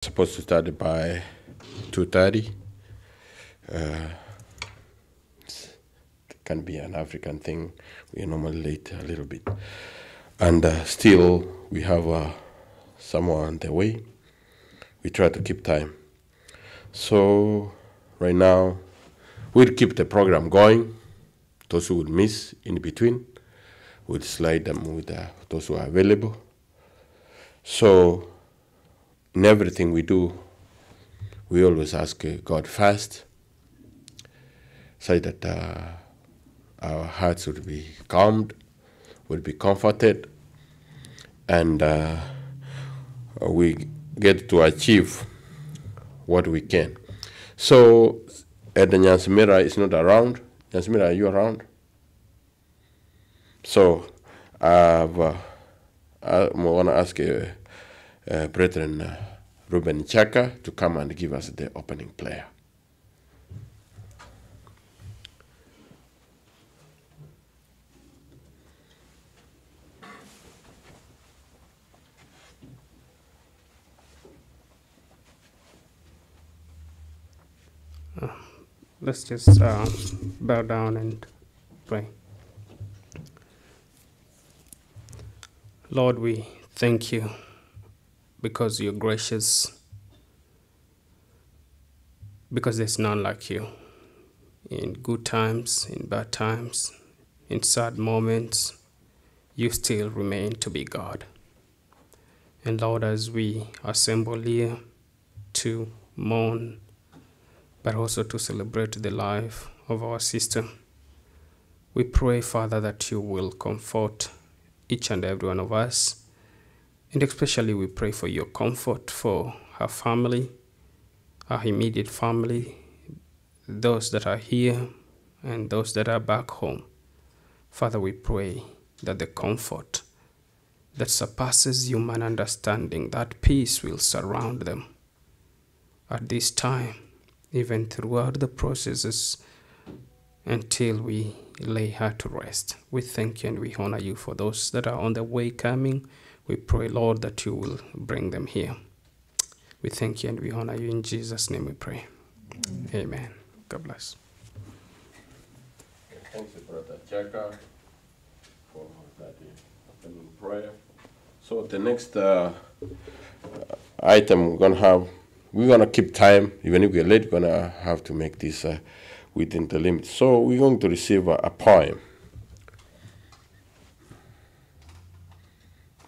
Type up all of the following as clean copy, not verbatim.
Supposed to start by 2:30. It can be an African thing. We are normally late a little bit. And still, we have someone on the way. We try to keep time. So right now, we'll keep the program going. Those who would miss in between, we'll slide them with those who are available. So in everything we do, we always ask God first, so that our hearts would be calmed, would be comforted, and we get to achieve what we can. So, Ed Nyansimira is not around. Nyansimira, are you around? So, I want to ask Brethren Ruben Chaka to come and give us the opening prayer. Let's just bow down and pray. Lord, we thank you because you're gracious, because there's none like you. In good times, in bad times, in sad moments, you still remain to be God. And Lord, as we assemble here to mourn, but also to celebrate the life of our sister, we pray, Father, that you will comfort each and every one of us. And especially we pray for your comfort for her family, her immediate family, those that are here and those that are back home. Father, we pray that the comfort that surpasses human understanding, that peace will surround them at this time, even throughout the processes until we lay her to rest. We thank you and we honor you for those that are on the way coming. We pray, Lord, that you will bring them here. We thank you and we honor you. In Jesus' name we pray. Amen. God bless. Thank you, Brother Chaka, for that opening prayer. So the next item we're going to keep time. Even if we're late, we're going to have to make this within the limit. So we're going to receive a poem.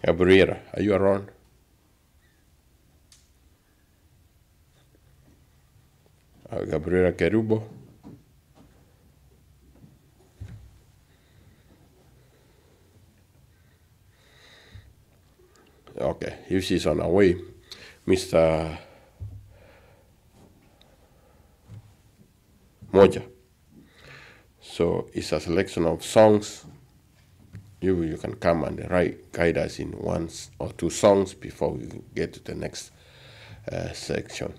Gabriela, are you around? Gabriela Kerubo. Okay, if she's on her way, Mr. Moja. So it's a selection of songs. You can come and guide us in one or two songs before we get to the next section.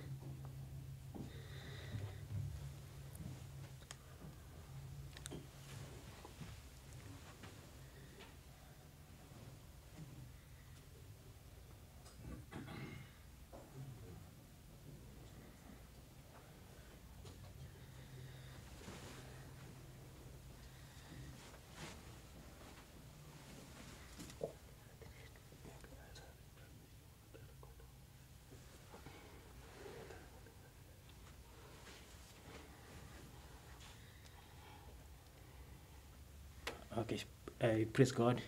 Okay, praise God.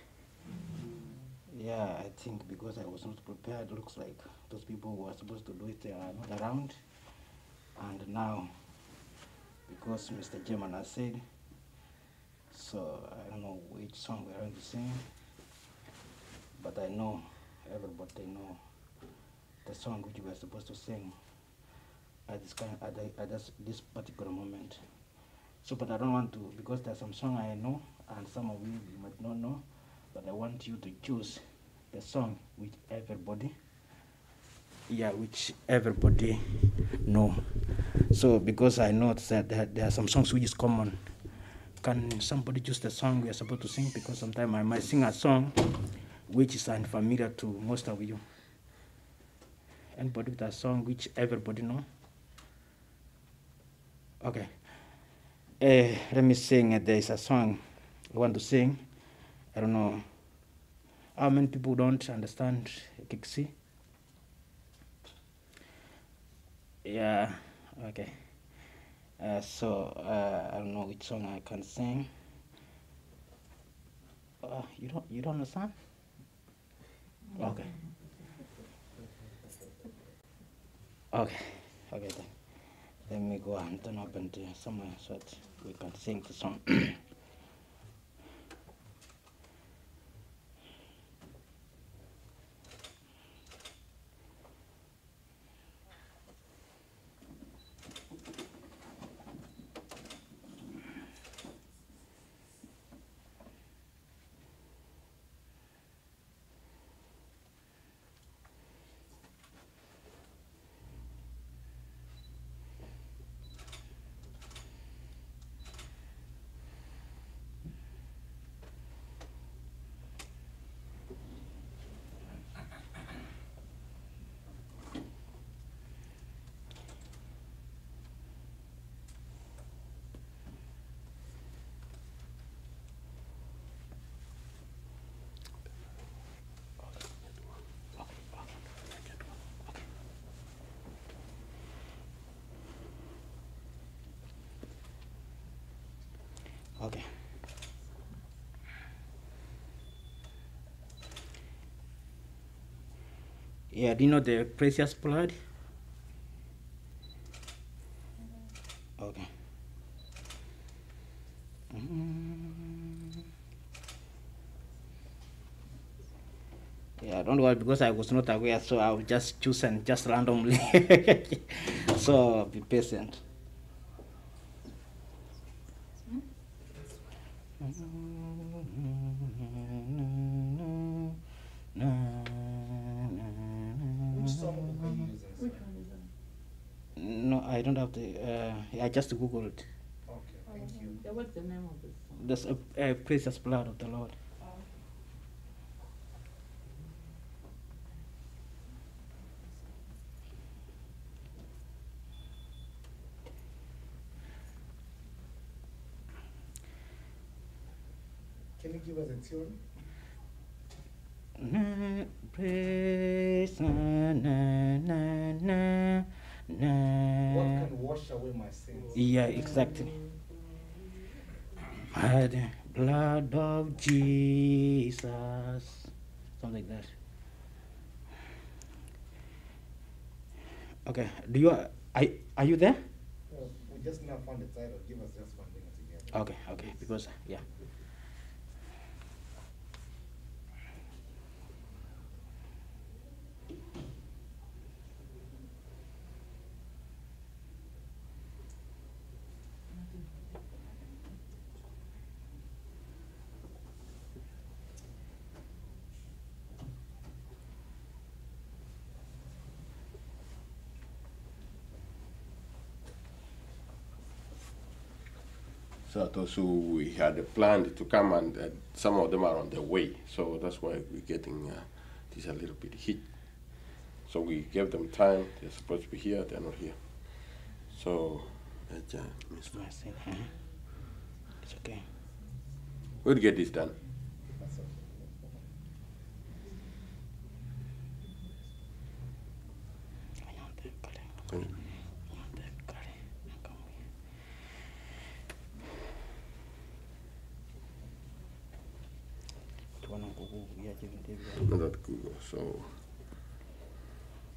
Yeah, I think because I was not prepared, looks like those people who were supposed to do it are not around. And now, because Mr. German has said, so I don't know which song we're going to sing, but I know everybody know the song which we are supposed to sing at this particular moment. So, but I don't want to, because there's some song I know, and some of you might not know, but I want you to choose the song which everybody know. So, because I know that there are some songs which is common, can somebody choose the song we are supposed to sing? Because sometimes I might sing a song which is unfamiliar to most of you. Anybody with a song which everybody know? Okay. Let me sing. There is a song I want to sing. I don't know how many people don't understand Kiksi. Yeah. Okay. So I don't know which song I can sing. You don't understand? Okay. Okay. Okay then. Let me go and turn up and somewhere so that we can sing the song. Okay. Yeah, do you know the precious blood? Okay. Yeah, don't worry because I was not aware, so I'll just choose and just randomly. So be patient. Which song are you using? Which one is that? No, I don't have the. I just googled. Okay, thank you. Yeah, what's the name of this song? This precious blood of the Lord. Can you give us a tune? Praise na. What can wash away my sins? Yeah, exactly. By the blood of Jesus. Something like that. Okay. Are you there? We just now found the title. Give us just one minute together. Okay, because yeah. So those who we had planned to come, and some of them are on their way. So that's why we're getting this a little bit heat. So we gave them time. They're supposed to be here. They're not here. So that's It's okay. we'll get this done. That's okay. Not at Google. So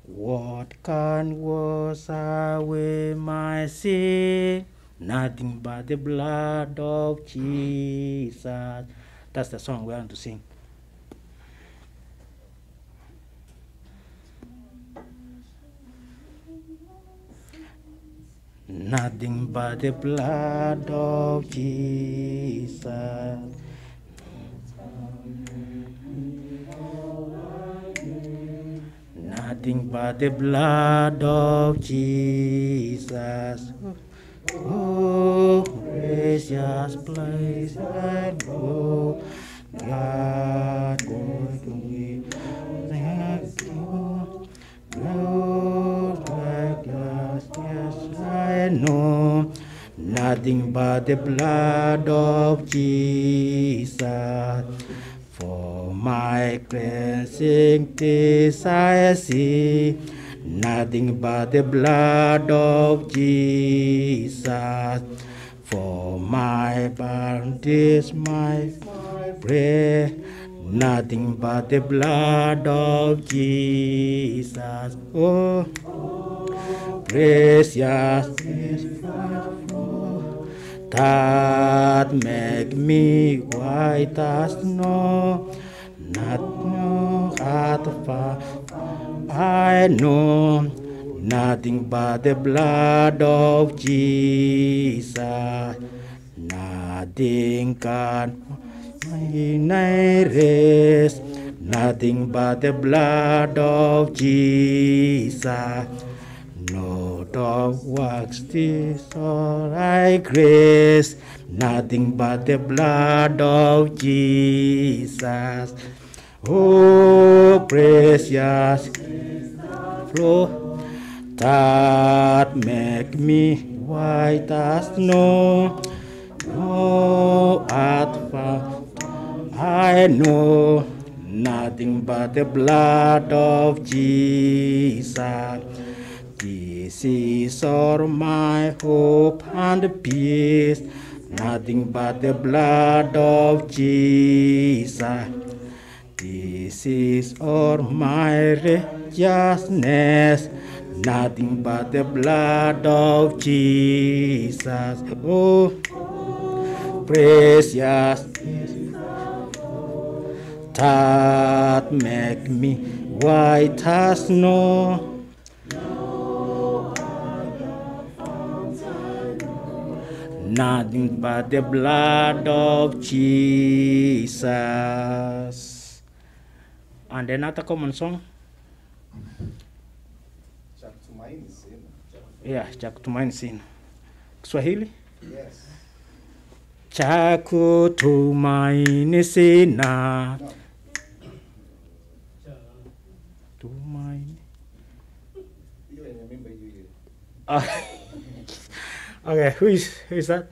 What can wash away my sin? Nothing but the blood of Jesus. That's the song we want to sing. Nothing but the blood of Jesus. Nothing but the blood of Jesus. Oh, precious place and go. God going to be thank you. I know nothing but the blood of Jesus. For my cleansing this I see, nothing but the blood of Jesus. For my bondage, my prayer, nothing but the blood of Jesus. Oh, precious is that make me white as snow, not no heart far. I know nothing but the blood of Jesus. Nothing can my rest, nothing but the blood of Jesus. No dog works this all I grace, nothing but the blood of Jesus. Oh, precious flow that make me white as snow. No earth found, I know nothing but the blood of Jesus. This is all my hope and peace, nothing but the blood of Jesus. This is all my righteousness, nothing but the blood of Jesus. Oh, precious that make me white as snow. Nothing but the blood of Jesus. And another common song. Yeah, cha kutumaini sina. Kiswahili? Yes. Cha kutumaini sina. No. Tumaini. You remember you. Okay, who is that?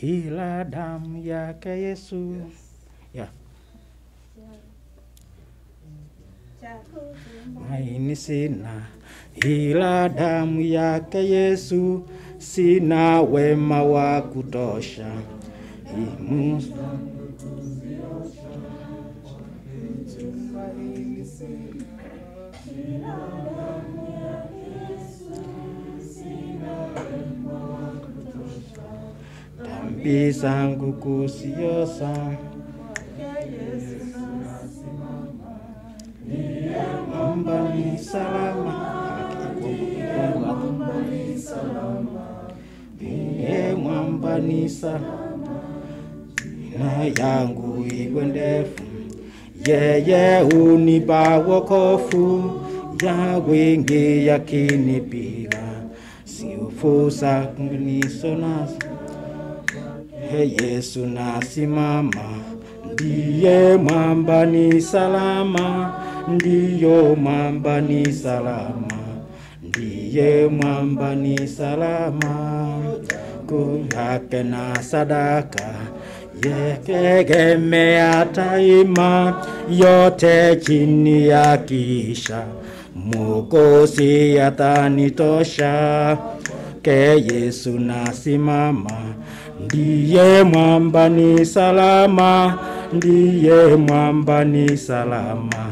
Ila damu yake Yesu. Yeah. Maini sina, ila damu yake Yesu, sina wema wa kutosha. Dhambi zangu kusiosa, mwamba ni salama, mwamba ni salama, na yangu iwe ndefu, yeye unipa wokovu, ya wengi yakinipiga, siufusa kuniso nasi. Yesu nasimama, ndiye mwamba ni salama, ndiyo mwamba ni salama, ndiye mwamba ni salama. Kuhake na sadaka, yekegemea taima, yote chini ya kisha, Mwokozi atanitosha. Ke Yesu nasimama, ndiye mwamba ni salama, ndiye mwamba ni salama,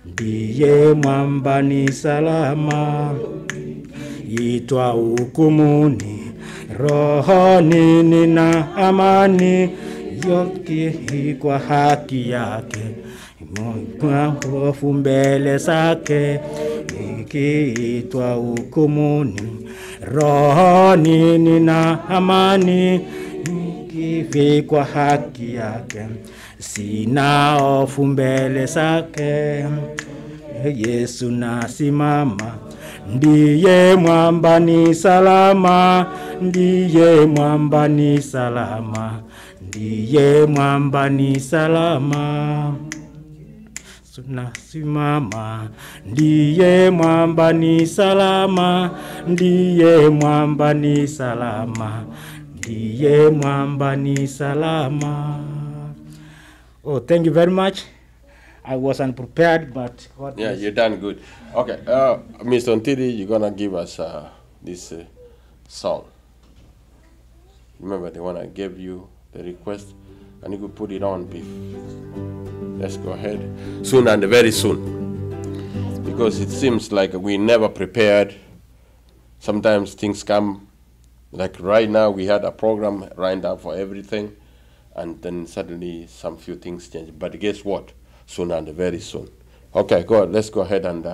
ndiye mwamba ni salama. Itwa hukumuni, rohoni nina amani, yote kwa haki yake, kwa hofu mbele zake. Ikiitwa hukumuni, rohoni nina amani, nikivikwa haki yake, sina hofu mbele zake. Yesu nasimama, ndiye mwamba ni salama, ndiye mwamba ni salama, ndiye mwamba ni salama. Nasimama, ndiye mwamba ni salama, ndiye mwamba ni salama, ndiye mwamba ni salama. Oh, thank you very much. I was unprepared, but what Yeah, you're done good. Okay, Mr. Ontiri, you're gonna give us this song. Remember the one I gave you, the request, and you could put it on, Beef. Let's go ahead. Soon and very soon. Because it seems like we never prepared. Sometimes things come, like right now we had a program lined up for everything, and then suddenly some few things change. But guess what? Soon and very soon. Okay, let's go ahead and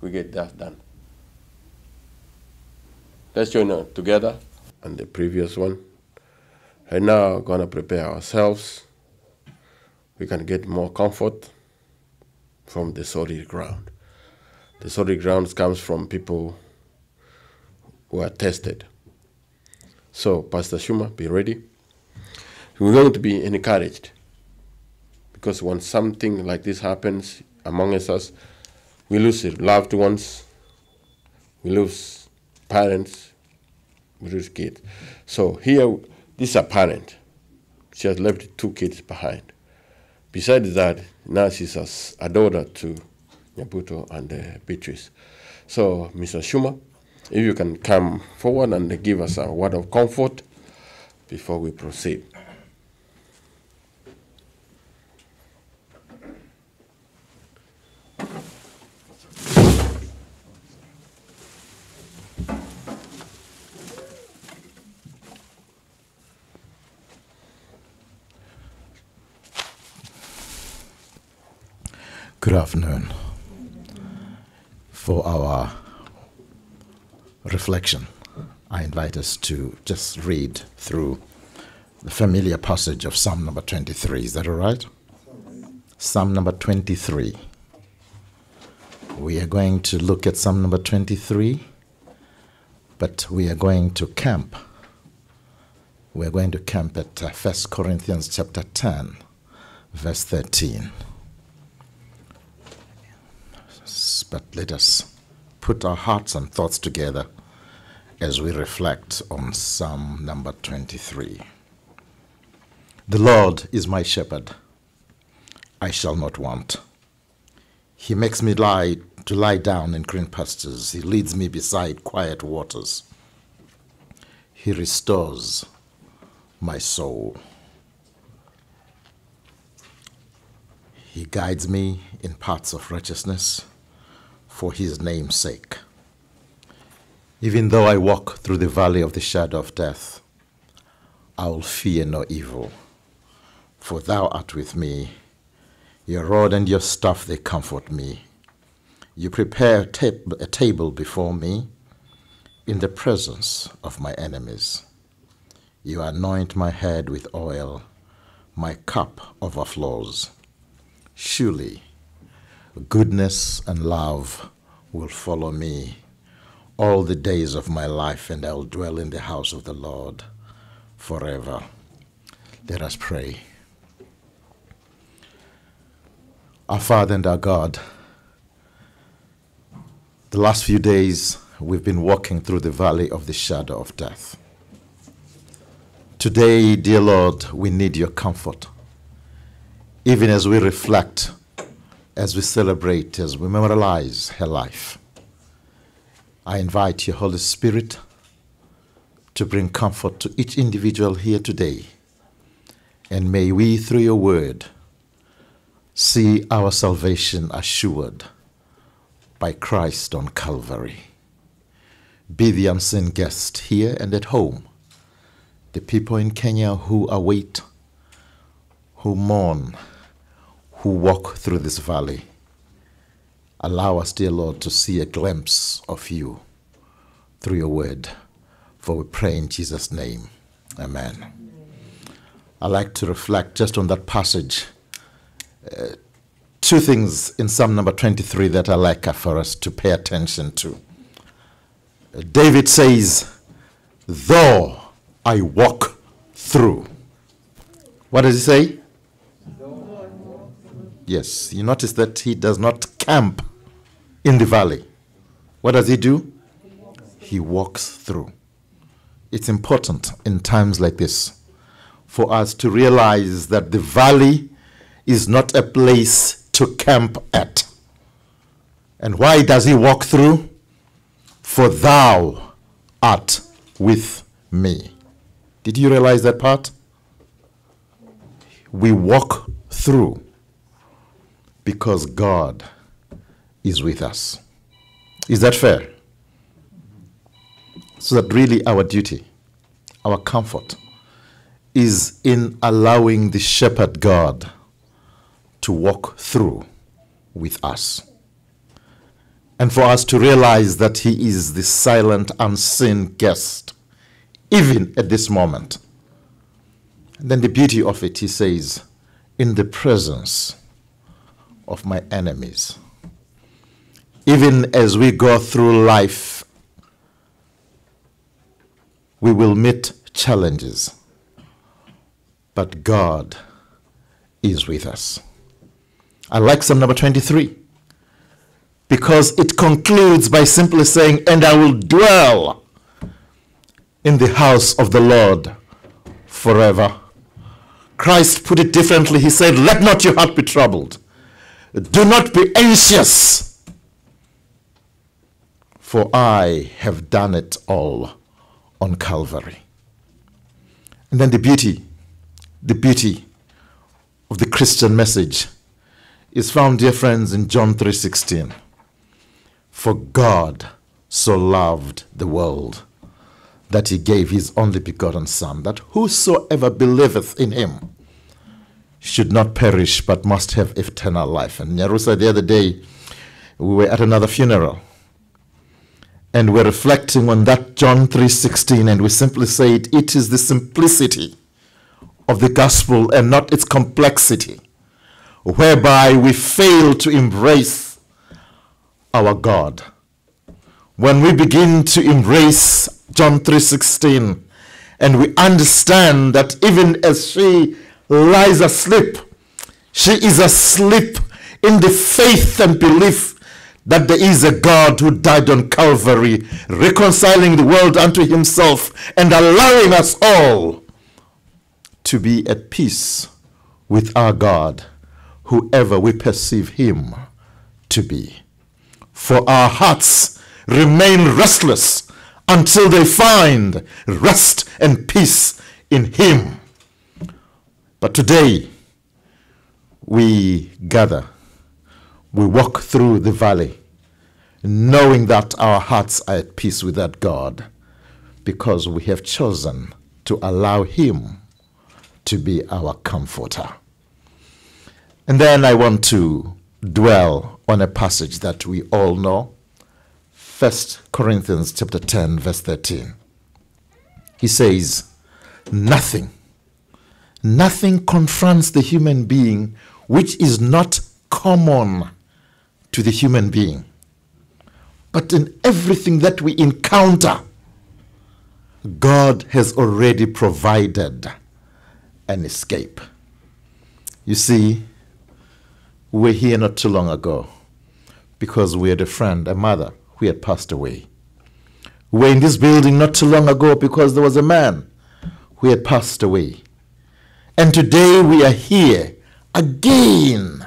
we get that done. Let's join together on the previous one. And now we're gonna prepare ourselves. We can get more comfort from the solid ground. The solid ground comes from people who are tested. So, Pastor Schumer, be ready. We're going to be encouraged, because when something like this happens among us, we lose loved ones, we lose parents, we lose kids. So here, this is a parent. She has left 2 kids behind. Besides that, now she's a daughter to Nyabuto and Beatrice. So, Mr. Schumer, if you can come forward and give us a word of comfort before we proceed. Good afternoon. For our reflection, I invite us to just read through the familiar passage of Psalm number 23. Is that all right? Psalm number 23. We are going to look at Psalm number 23, but we are going to camp. We are going to camp at 1 Corinthians chapter 10, verse 13. But let us put our hearts and thoughts together as we reflect on Psalm number 23. The Lord is my shepherd. I shall not want. He makes me lie down in green pastures. He leads me beside quiet waters. He restores my soul. He guides me in paths of righteousness for his name's sake. Even though I walk through the valley of the shadow of death, I will fear no evil, for thou art with me. Your rod and your staff, they comfort me. You prepare a table before me in the presence of my enemies. You anoint my head with oil, my cup overflows. Surely goodness and love will follow me all the days of my life, and I will dwell in the house of the Lord forever. Let us pray. Our Father and our God, the last few days we've been walking through the valley of the shadow of death. Today, dear Lord, we need your comfort. Even as we reflect, as we celebrate, as we memorialize her life, I invite your Holy Spirit to bring comfort to each individual here today. And may we, through your word, see our salvation assured by Christ on Calvary. Be the unseen guest here and at home, the people in Kenya who await, who mourn, who walk through this valley. Allow us, dear Lord, to see a glimpse of you through your word. For we pray in Jesus' name. Amen. I like to reflect just on that passage. 2 things in Psalm number 23 that I like for us to pay attention to. David says, though I walk through. What does he say? Yes, you notice that he does not camp in the valley. What does he do? He walks through. It's important in times like this for us to realize that the valley is not a place to camp at. And why does he walk through? For thou art with me. Did you realize that part? We walk through because God is with us. Is that fair? So that really our duty, our comfort, is in allowing the shepherd God to walk through with us. And for us to realize that he is the silent, unseen guest, even at this moment. And then the beauty of it, he says, in the presence of my enemies. Even as we go through life, we will meet challenges, but God is with us. I like Psalm number 23 because it concludes by simply saying, and I will dwell in the house of the Lord forever. Christ put it differently. He said, let not your heart be troubled. Do not be anxious, for I have done it all on Calvary. And then the beauty of the Christian message is found, dear friends, in John 3:16. For God so loved the world that he gave his only begotten Son, that whosoever believeth in him should not perish but must have eternal life. And Nyarusa, the other day, we were at another funeral, and we're reflecting on that John 3:16, and we simply said it is the simplicity of the gospel and not its complexity, whereby we fail to embrace our God. When we begin to embrace John 3:16, and we understand that even as she lies asleep, she is asleep in the faith and belief that there is a God who died on Calvary, reconciling the world unto himself and allowing us all to be at peace with our God, whoever we perceive him to be. For our hearts remain restless until they find rest and peace in him. But today, we gather, we walk through the valley, knowing that our hearts are at peace with that God, because we have chosen to allow him to be our comforter. And then I want to dwell on a passage that we all know, 1 Corinthians chapter 10, verse 13. He says, nothing confronts the human being which is not common to the human being. But in everything that we encounter, God has already provided an escape. You see, we were here not too long ago because we had a friend, a mother, who had passed away. We were in this building not too long ago because there was a man who had passed away. And today we are here again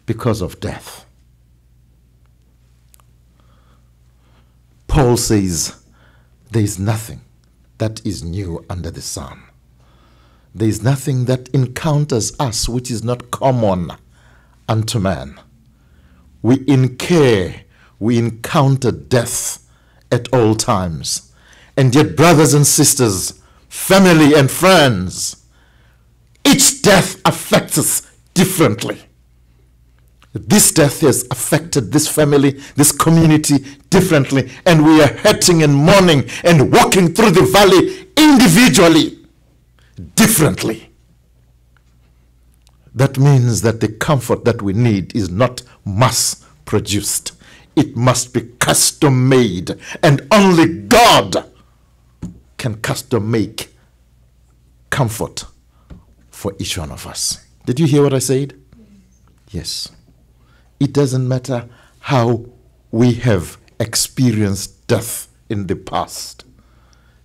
because of death. Paul says there is nothing that is new under the sun. There is nothing that encounters us which is not common unto man. We encounter death at all times. And yet, brothers and sisters, family and friends, each death affects us differently. This death has affected this family, this community differently, and we are hurting and mourning and walking through the valley individually, differently. That means that the comfort that we need is not mass produced. It must be custom made, and only God can custom make comfort for each one of us. Did you hear what I said? Yes. It doesn't matter how we have experienced death in the past.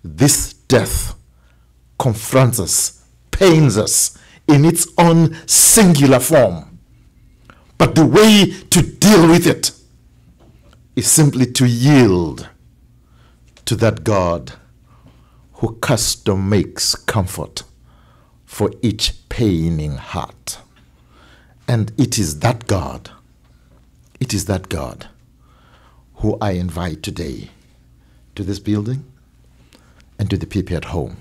This death confronts us, pains us in its own singular form. But the way to deal with it is simply to yield to that God who custom makes comfort for each paining heart. And it is that God who I invite today to this building and to the people at home.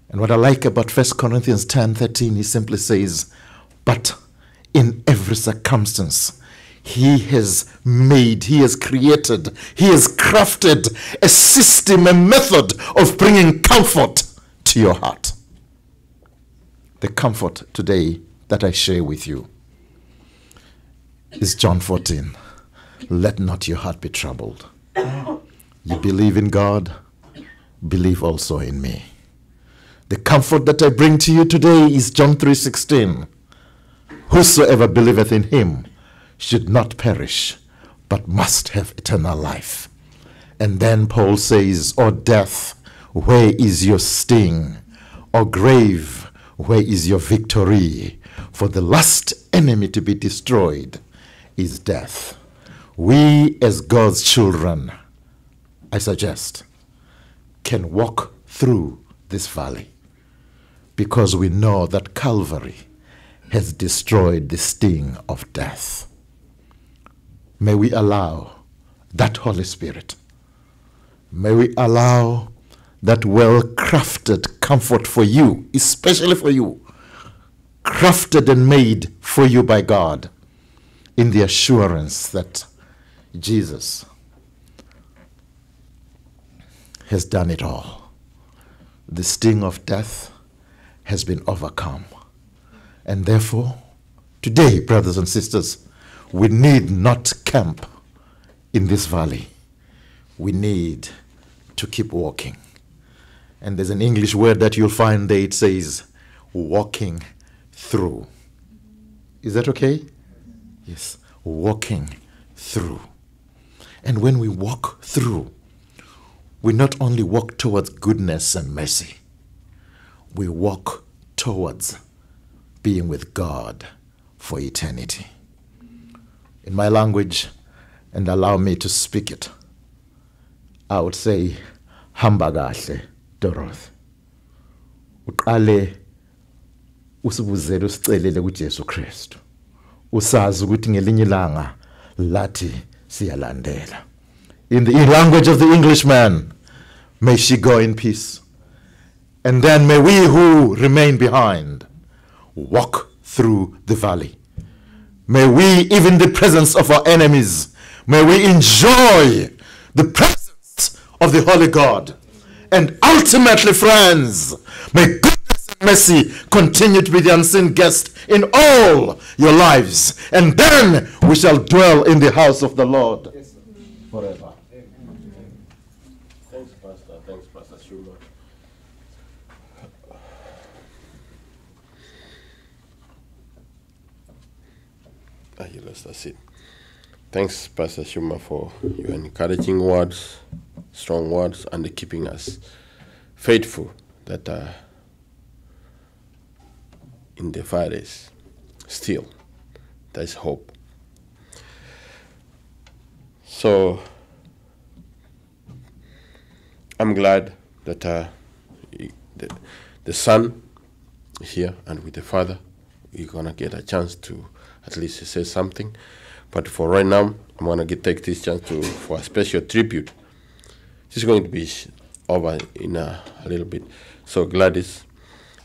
And what I like about 1 Corinthians 10:13, he simply says, but in every circumstance, he has created, he has crafted a system, a method of bringing comfort to your heart. The comfort today that I share with you is John 14. Let not your heart be troubled. You believe in God, believe also in me. The comfort that I bring to you today is John 3:16. Whosoever believeth in him should not perish, but must have eternal life. And then Paul says, O death, where is your sting? O grave, where is your victory? For the last enemy to be destroyed is death. We as God's children, I suggest, can walk through this valley because we know that Calvary has destroyed the sting of death. May we allow that Holy Spirit, may we allow that well-crafted comfort for you, especially for you, crafted and made for you by God, in the assurance that Jesus has done it all. The sting of death has been overcome. And therefore, today, brothers and sisters, we need not camp in this valley. We need to keep walking. And there's an English word that you'll find there. It says, walking through. Is that okay? Yes, walking through. And when we walk through, we not only walk towards goodness and mercy, we walk towards being with God for eternity. In my language, and allow me to speak it, I would say, hamba kahle, Dorothy. Uqale usibuzele usicelele kuJesu Kristu. Usazi ukuthi ngelinye ilanga lathi siyalandela. In the language of the Englishman, may she go in peace. And then may we who remain behind walk through the valley. May we, even the presence of our enemies, may we enjoy the presence of the Holy God. And ultimately, friends, may goodness and mercy continue to be the unseen guest in all your lives. And then we shall dwell in the house of the Lord forever. Thanks, Pastor. Thanks, Pastor Shuma. You lost a seat. Thanks, Pastor Shuma, for your encouraging words, strong words, and keeping us faithful that in the fires still there's hope. So I'm glad that the Son is here, and with the Father we're gonna get a chance to at least say something. But for right now, I'm gonna take this chance for a special tribute. It's going to be over in a little bit. So Gladys,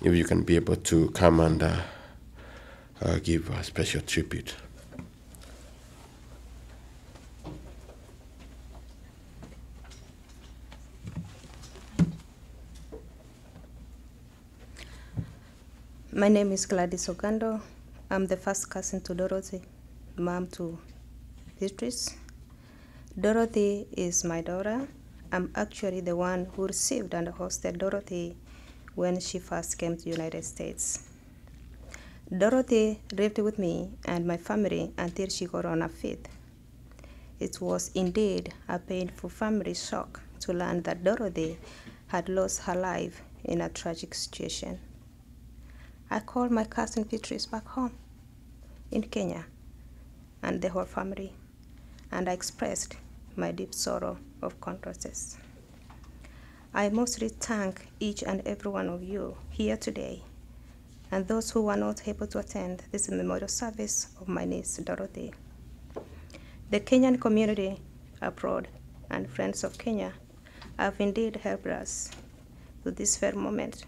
if you can be able to come and give a special tribute. My name is Gladys Ogando. I'm the first cousin to Dorothy, mom to Beatrice. Dorothy is my daughter. I'm actually the one who received and hosted Dorothy when she first came to the United States. Dorothy lived with me and my family until she got on her feet. It was indeed a painful family shock to learn that Dorothy had lost her life in a tragic situation. I called my cousin Beatrice back home in Kenya and the whole family, and I expressed my deep sorrow of condolences. I mostly thank each and every one of you here today and those who were not able to attend this memorial service of my niece Dorothy. The Kenyan community abroad and friends of Kenya have indeed helped us to this fair moment.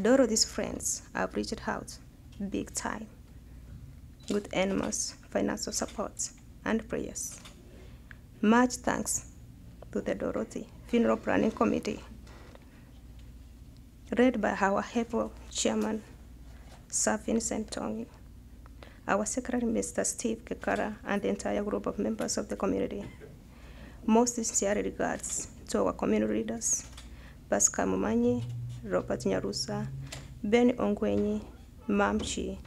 Dorothy's friends have reached out big time with enormous financial support and prayers. Much thanks to the Dorothy Funeral Planning Committee, led by our able chairman, Sir Vincent Tongi, our secretary, Mr. Steve Kekara, and the entire group of members of the community. Most sincere regards to our community leaders, Pascal Mumanyi, Robert Nyarusa, Ben Ongwenyi, Mamchi,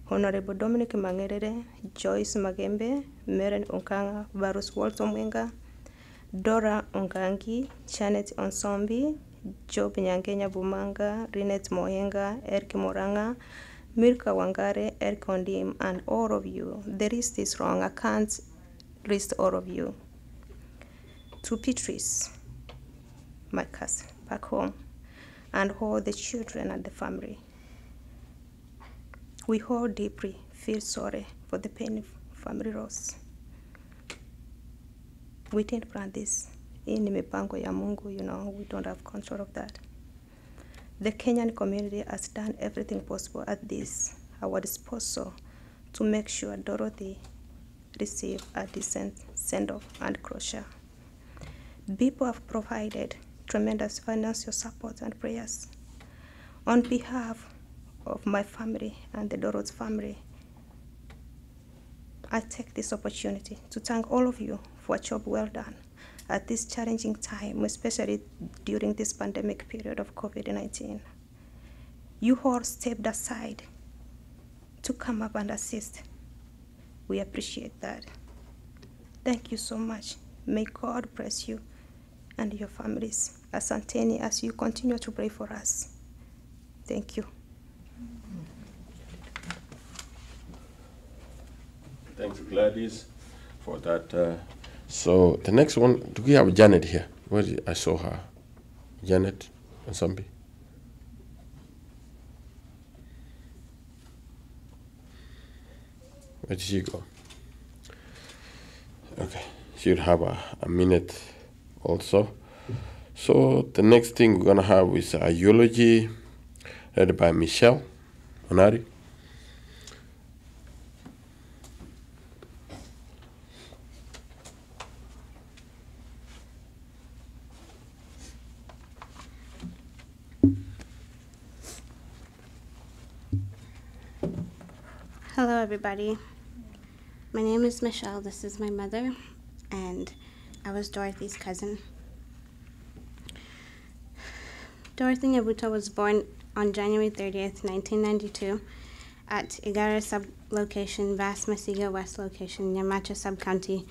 Honorable Dominic Mangerere, Joyce Magembe, Meren Onkanga, Varus Walter Mwenga, Dora Ongangi, Janet Onsombi, Job Nyangenya Bumanga, Rinette Mohenga, Eric Moranga, Mirka Wangare, Eric Ondim, and all of you. The list is wrong. I can't list all of you. To Beatrice, my cousin, back home, and all the children and the family. We all deeply feel sorry for the pain family loss. We didn't plan this. Hii ni mipango ya Mungu, we don't have control of that. The Kenyan community has done everything possible at this, our disposal, to make sure Dorothy received a decent send-off and closure. People have provided tremendous financial support and prayers. On behalf of my family and the Dorothy family, I take this opportunity to thank all of you for a job well done at this challenging time, especially during this pandemic period of COVID-19. You all stepped aside to come up and assist. We appreciate that. Thank you so much. May God bless you and your families. Asanteni as you continue to pray for us. Thank you. Thanks, Gladys, for that. So the next one, do we have Janet here? Where I saw her? Janet Nsombi. Where did she go? Okay, she'll have a minute also. So the next thing we're gonna have is a eulogy read by Michelle Onari. Hello, everybody. My name is Michelle. This is my mother, and I was Dorothy's cousin. Dorothy Nyabuto was born on January 30th, 1992, at Igara Sub-Location, Vas Masiga West Location, Nyamacha Sub-County,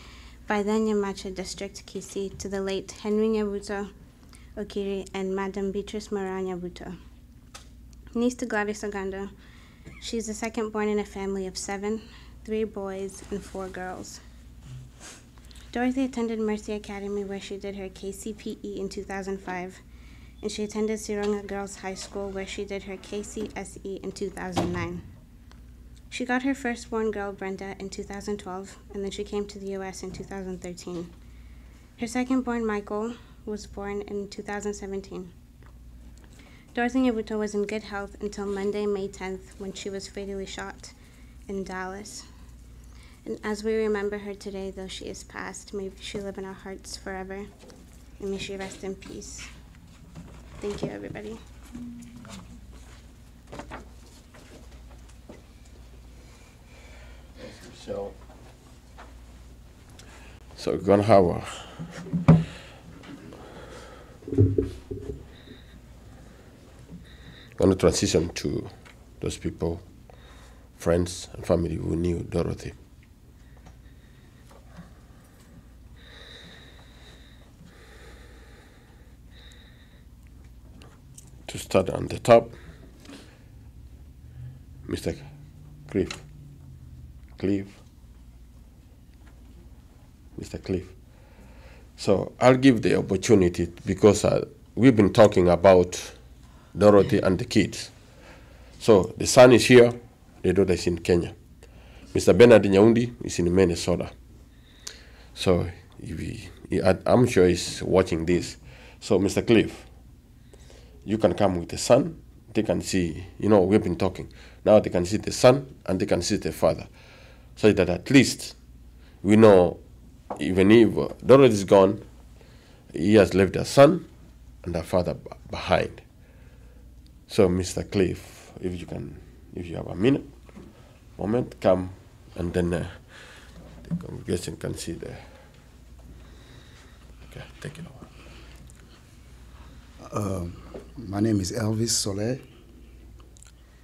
by then Nyamacha District, Kisii, to the late Henry Nyabuto Okiri and Madam Beatrice Mara Nyabuto. Niece to Gladys Ogando. She's the second born in a family of 7, 3 boys and 4 girls. Dorothy attended Mercy Academy, where she did her KCPE in 2005, and she attended Sironga Girls High School, where she did her KCSE in 2009. She got her firstborn girl, Brenda, in 2012, and then she came to the U.S. in 2013. Her secondborn, Michael, was born in 2017. Dorothy Nyabuto was in good health until Monday, May 10th, when she was fatally shot in Dallas. And as we remember her today, though she is passed, may she live in our hearts forever, and may she rest in peace. Thank you, everybody. Thanks, Michelle. So we're gonna have going to transition to those people, friends and family who knew Dorothy. To start on the top, Mr. Cliff. Mr. Cliff. So I'll give the opportunity because we've been talking about Dorothy and the kids. So the son is here, the daughter is in Kenya. Mr. Bernard Nyaundi is in Minnesota. So I'm sure he's watching this. So Mr. Cliff, you can come with the son. They can see, we've been talking. Now they can see the son and they can see the father. So that at least we know, even if Dorothy is gone, he has left a son and a father behind. So Mr. Cliff, if you have a moment, come, and then the congregation can see the. Okay, take it over. My name is Elvis Soler.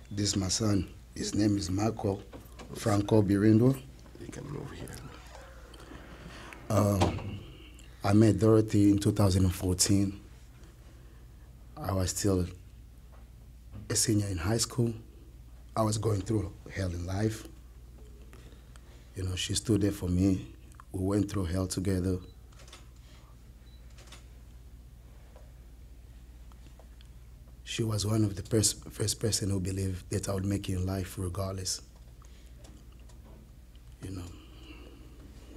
This is my son. His name is Marco Franco Birindo. You can move here. I met Dorothy in 2014. I was still a senior in high school. I was going through hell in life. She stood there for me. We went through hell together. She was one of the first person who believed that I would make it in life regardless.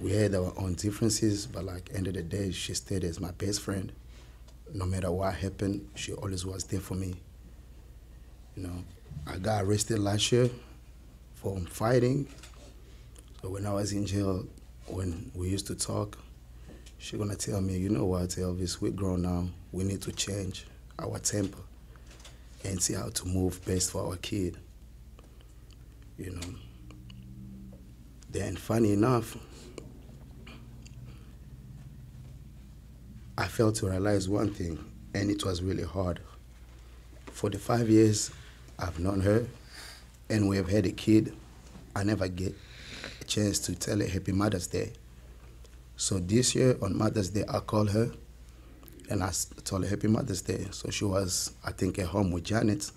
We had our own differences, but end of the day, she stayed as my best friend. No matter what happened, she always was there for me. I got arrested last year for fighting. So when I was in jail, when we used to talk, she gonna tell me, you know what, Elvis, we're grown now. We need to change our temper and see how to move best for our kid. Then funny enough, I failed to realize one thing, and it was really hard. For the 5 years I've known her, and we have had a kid, I never get a chance to tell her Happy Mother's Day. So this year on Mother's Day, I called her, and I told her Happy Mother's Day. So she was, I think, at home with Janet.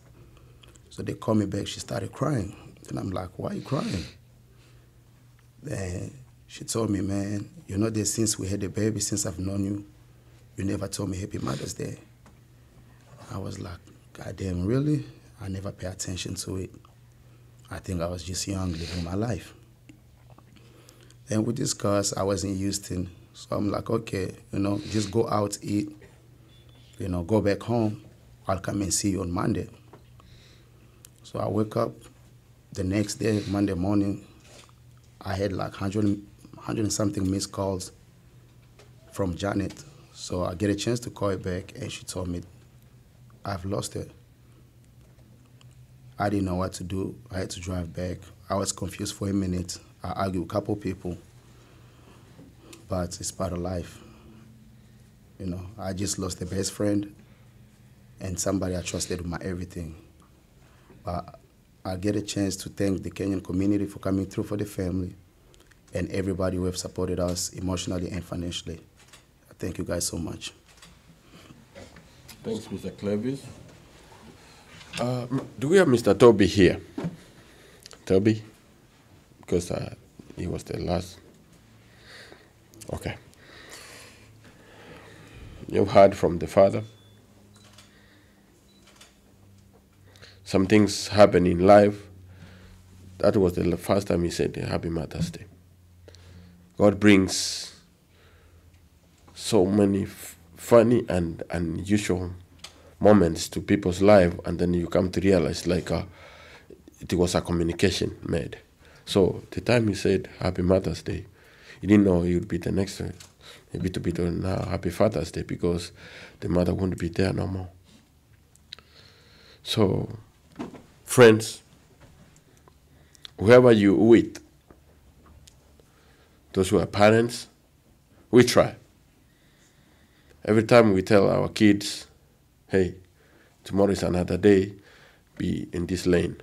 So they called me back, she started crying. And I'm like, why are you crying? Then she told me, man, that since we had a baby, since I've known you, you never told me Happy Mother's Day. I was like, God damn, really? I never pay attention to it. I think I was just young, living my life. Then we discussed, I was in Houston. So I'm like, okay, just go out, eat, go back home. I'll come and see you on Monday. So I wake up the next day, Monday morning, I had 100 and something missed calls from Janet. So I get a chance to call her back, and she told me, I've lost her. I didn't know what to do. I had to drive back. I was confused for a minute. I argued with a couple people, but it's part of life. I just lost a best friend and somebody I trusted with my everything. But I get a chance to thank the Kenyan community for coming through for the family and everybody who have supported us emotionally and financially. Thank you guys so much. Thanks, Mr. Clevis. Do we have Mr. Toby here? Toby? Because he was the last. Okay. You've heard from the father. Some things happen in life. That was the first time he said Happy Mother's Day. God brings so many funny and unusual moments to people's life, and then you come to realize it was a communication made. So the time he said Happy Mother's Day, he didn't know it would be the next day. Maybe to be done now Happy Father's Day, because the mother wouldn't be there no more. So, friends, whoever you with, those who are parents, we try. Every time we tell our kids, hey, tomorrow is another day, be in this lane.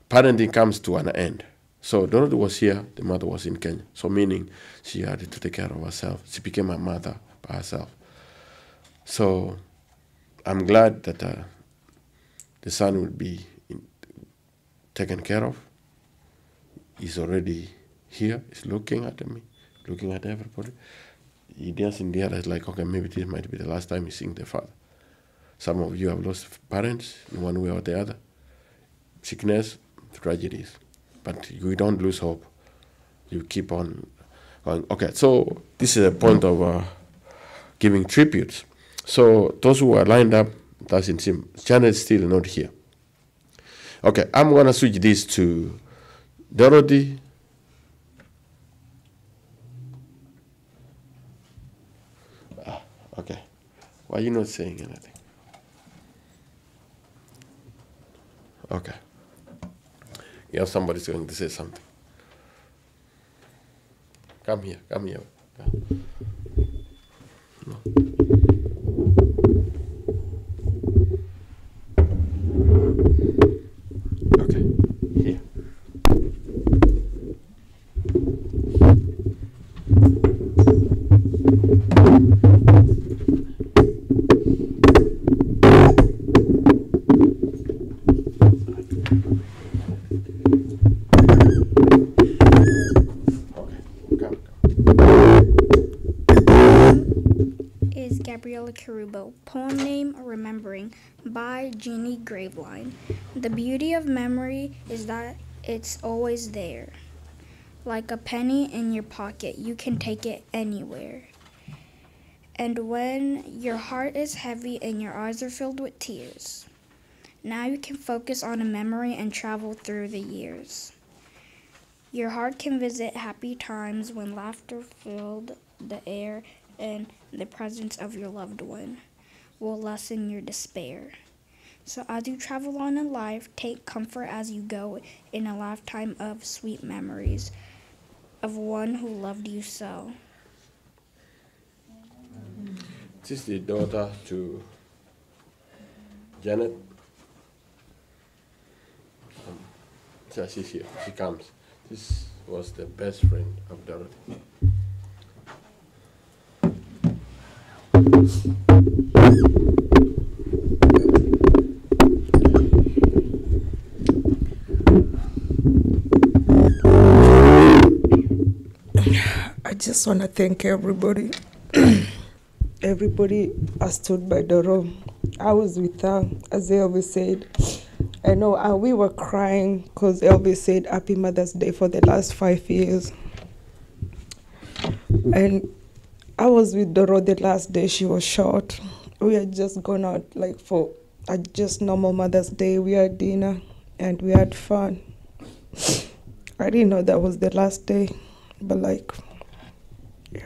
parenting comes to an end. So Dorothy was here, the mother was in Kenya. So meaning she had to take care of herself. She became a mother by herself. So I'm glad that the son will be taken care of. He's already here. He's looking at me, looking at everybody. He doesn't realize, like, okay, maybe this might be the last time he's seeing the father. Some of you have lost parents in one way or the other. Sickness, tragedies. But you don't lose hope. You keep on going. Okay, so this is a point of giving tributes. So those who are lined up, doesn't seem, Janet's still not here. Okay, I'm going to switch this to Dorothy. Okay. Why are you not saying anything? Okay. Yeah, somebody's going to say something. Come here, come here. No. Okay, here. Carubo, poem name Remembering by Jeannie Graveline. The beauty of memory is that it's always there. Like a penny in your pocket, you can take it anywhere. And when your heart is heavy and your eyes are filled with tears, now you can focus on a memory and travel through the years. Your heart can visit happy times when laughter filled the air and the presence of your loved one will lessen your despair. So as you travel on in life, take comfort as you go in a lifetime of sweet memories of one who loved you so. This is the daughter to Janet. So she's here, she comes. This was the best friend of Dorothy. I just want to thank everybody. Everybody has stood by Doro. I was with her, as Elvis said. I know we were crying because Elvis said Happy Mother's Day for the last 5 years. And I was with Doro the last day she was shot. We had just gone out like for a just normal Mother's Day. We had dinner and we had fun. I didn't know that was the last day, but like, yeah.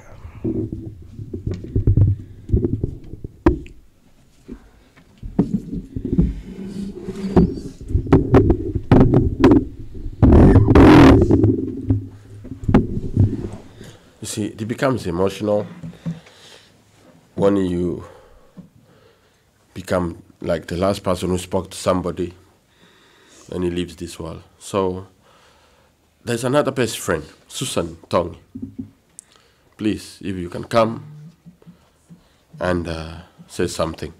You see, it becomes emotional when you become like the last person who spoke to somebody and he leaves this world. So there's another best friend, Susan Tong. Please, if you can come and say something.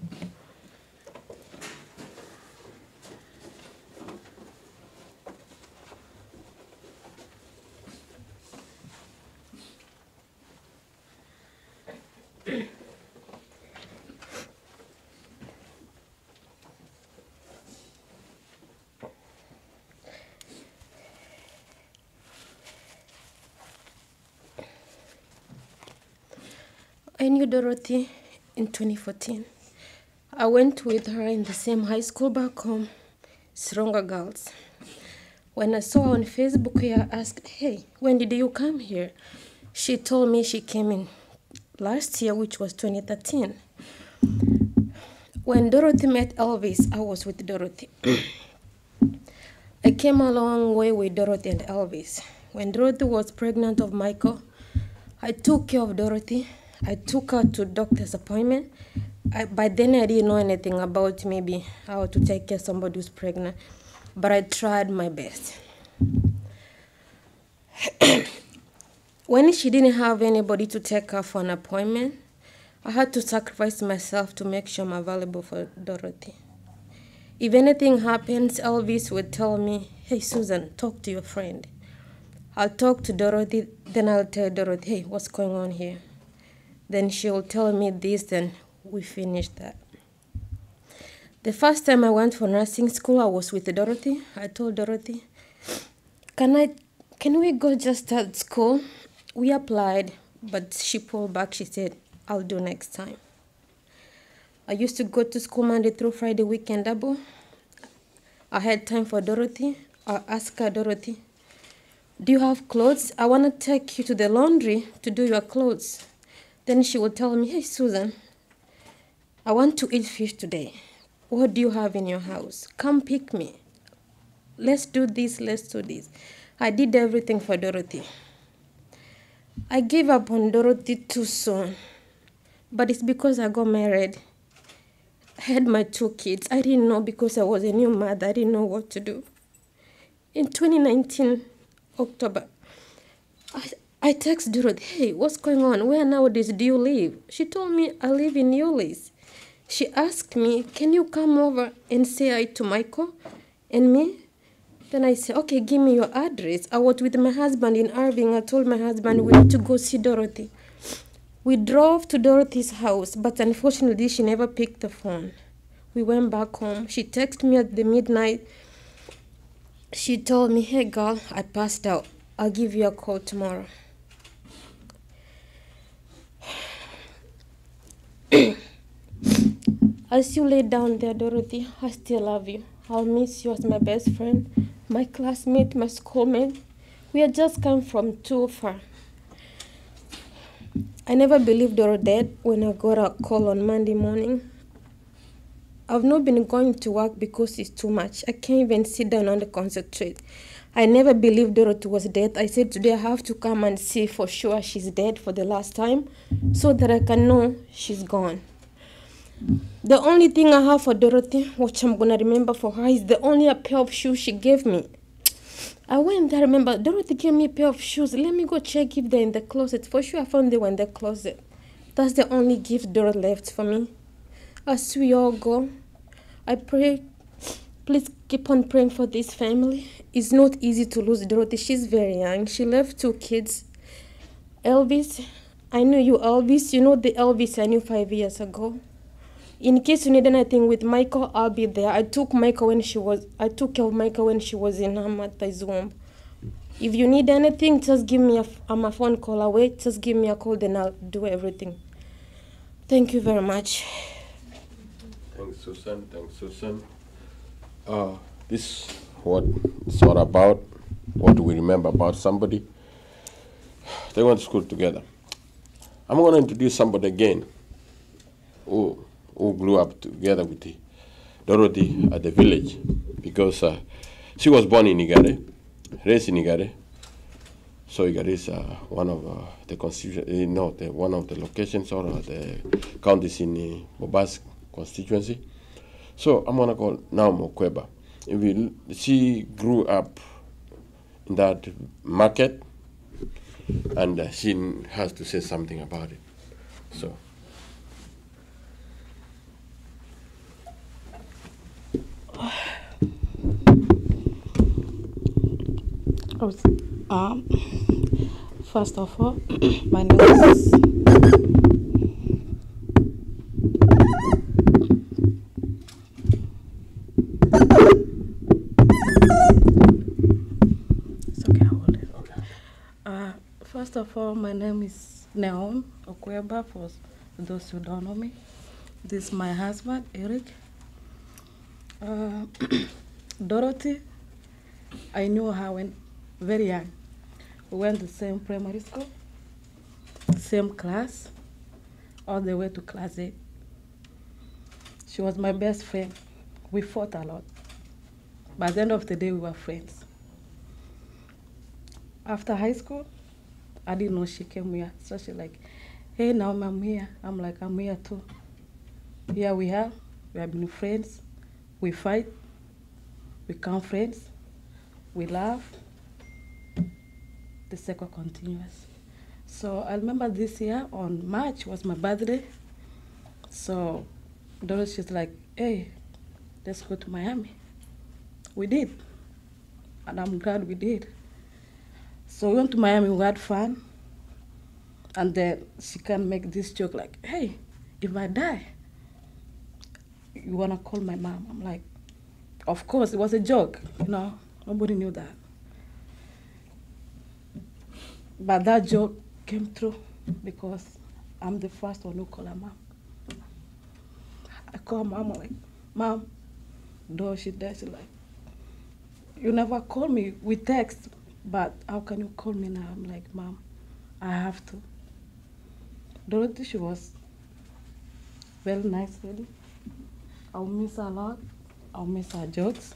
I knew Dorothy in 2014. I went with her in the same high school back home, Stronger Girls. When I saw her on Facebook, I asked, hey, when did you come here? She told me she came in last year, which was 2013. When Dorothy met Elvis, I was with Dorothy. I came a long way with Dorothy and Elvis. When Dorothy was pregnant of Michael, I took care of Dorothy. I took her to doctor's appointment. By then I didn't know anything about maybe how to take care of somebody who's pregnant. but I tried my best. When she didn't have anybody to take her for an appointment, I had to sacrifice myself to make sure I'm available for Dorothy. If anything happens, Elvis would tell me, "Hey, Susan, talk to your friend." I'll talk to Dorothy, then I'll tell Dorothy, "Hey, what's going on here?" Then she'll tell me this, and we finished that. The first time I went for nursing school, I was with Dorothy. I told Dorothy, can we go just start school? We applied, but she pulled back. She said, "I'll do next time." I used to go to school Monday through Friday, weekend double. I had time for Dorothy. I asked her, "Dorothy, do you have clothes? I want to take you to the laundry to do your clothes." Then she would tell me, "Hey, Susan, I want to eat fish today. What do you have in your house? Come pick me. Let's do this, let's do this." I did everything for Dorothy. I gave up on Dorothy too soon, but it's because I got married. I had my 2 kids. I didn't know, because I was a new mother, I didn't know what to do. In 2019, October, I texted Dorothy, "Hey, what's going on? Where nowadays do you live?" She told me, "I live in Euless." She asked me, "Can you come over and say hi to Michael and me?" Then I said, "Okay, give me your address." I was with my husband in Irving. I told my husband we need to go see Dorothy. We drove to Dorothy's house, but unfortunately she never picked the phone. We went back home. She texted me at the midnight. She told me, "Hey girl, I passed out. I'll give you a call tomorrow." As you lay down there, Dorothy, I still love you. I'll miss you as my best friend, my classmate, my schoolmate. We had just come from too far. I never believed you were dead when I got a call on Monday morning. I've not been going to work because it's too much. I can't even sit down and concentrate. I never believed Dorothy was dead. I said today I have to come and see for sure she's dead for the last time so that I can know she's gone. The only thing I have for Dorothy, which I'm going to remember for her, is the only a pair of shoes she gave me. I went there, remember, Dorothy gave me a pair of shoes. Let me go check if they're in the closet. For sure I found them in the closet. That's the only gift Dorothy left for me. As we all go, I pray, please keep on praying for this family. It's not easy to lose Dorothy. She's very young. She left 2 kids. Elvis, I know you, Elvis. You know the Elvis I knew 5 years ago. In case you need anything with Michael, I'll be there. I took care of Michael when she was in her mother's womb. If you need anything, just give me I'm a phone call away. Just give me a call, then I'll do everything. Thank you very much. Thanks, Susan. Thanks, Susan. This is what it's all about. What do we remember about somebody? They went to school together. I'm going to introduce somebody again who grew up together with Dorothy at the village, because she was born in Igare, raised in Igare. So Igare is one of the constituency, one of the locations or the counties in Bobas constituency. So I'm gonna call now Mokweba. She grew up in that market, and she has to say something about it. So. First of all, my name is First of all, my name is Neon Okweba, for those who don't know me. This is my husband, Eric. Dorothy, I knew her when very young. We went to the same primary school, same class, all the way to class 8. She was my best friend. We fought a lot. By the end of the day, we were friends. After high school, I didn't know she came here. So she's like, "Hey, now I'm here." I'm like, "I'm here too." Here we are. We have been friends. We fight. We become friends. We laugh. The circle continues. So I remember this year on March was my birthday. So Dorothy's like, hey, let's go to Miami. We did. And I'm glad we did. So we went to Miami, we had fun. And then she can make this joke like, hey, if I die, you wanna call my mom? I'm like, of course, it was a joke, you know, nobody knew that. But that joke came true because I'm the first one who called her mom. I call mom, I'm like, Mom, though she died, she's like, you never call me, we text, but how can you call me now? I'm like, Mom, I have to. Dorothy, she was very nice lady. I'll miss her a lot. I'll miss her jokes.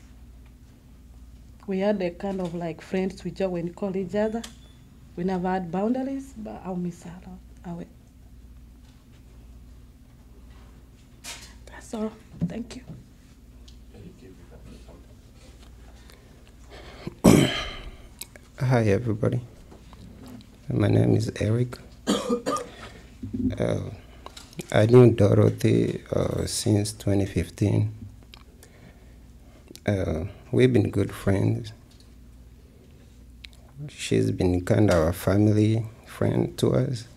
We had a kind of like friends we joke when we call each other. We never had boundaries, but I'll miss her a lot. I will. That's all. Thank you. Hi, everybody. My name is Eric. I knew Dorothy since 2015. We've been good friends. She's been kind of a family friend to us.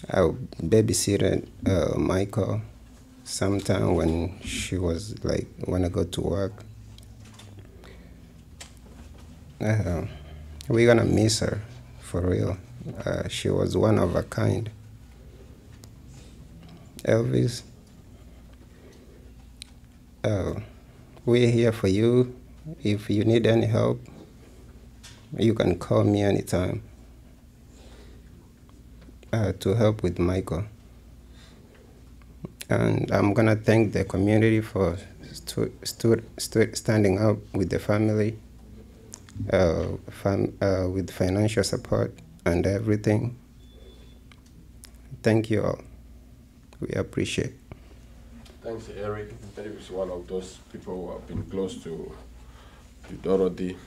I babysitted Michael sometime when she was like, when I go to work. We're gonna miss her, for real. She was one of a kind. Elvis, we're here for you. If you need any help, you can call me anytime to help with Michael. And I'm gonna thank the community for standing up with the family, with financial support and everything. Thank you all. We appreciate. Thanks, Eric. Eric is one of those people who have been close to Dorothy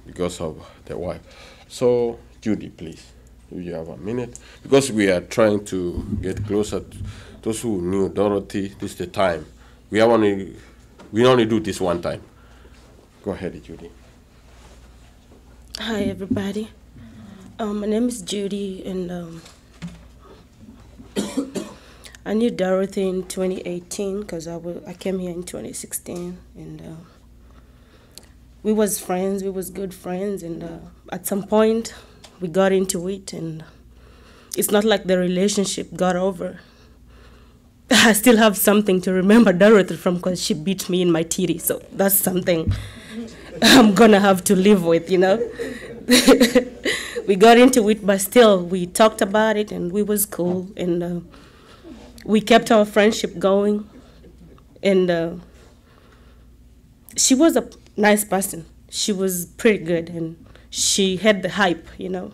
because of their wife. So, Judy, please, do you have a minute? Because we are trying to get closer to those who knew Dorothy. This is the time. We only do this one time. Go ahead, Judy. Hi, everybody. My name is Judy, and I knew Dorothy in 2018 because I came here in 2016, and we was friends. We was good friends, and at some point we got into it, and it's not like the relationship got over. I still have something to remember Dorothy from because she beat me in my titty, so that's something I'm gonna have to live with, you know. We got into it, but still we talked about it, and we was cool, and we kept our friendship going, and she was a nice person. She was pretty good, and she had the hype, you know.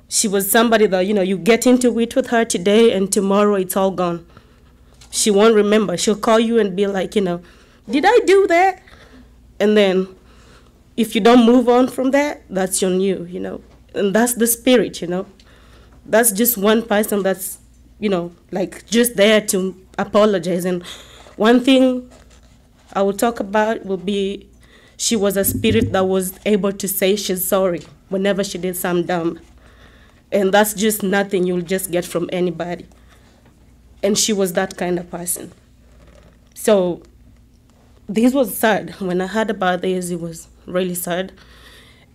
She was somebody that, you know, you get into it with her today, and tomorrow it's all gone. She won't remember. She'll call you and be like, you know, did I do that? And then if you don't move on from that, that's on you, you know. And that's the spirit, you know. That's just one person that's, you know, like just there to apologize. And one thing I will talk about will be she was a spirit that was able to say she's sorry whenever she did something dumb. And that's just nothing you'll just get from anybody. And she was that kind of person. So this was sad. When I heard about this, it was really sad.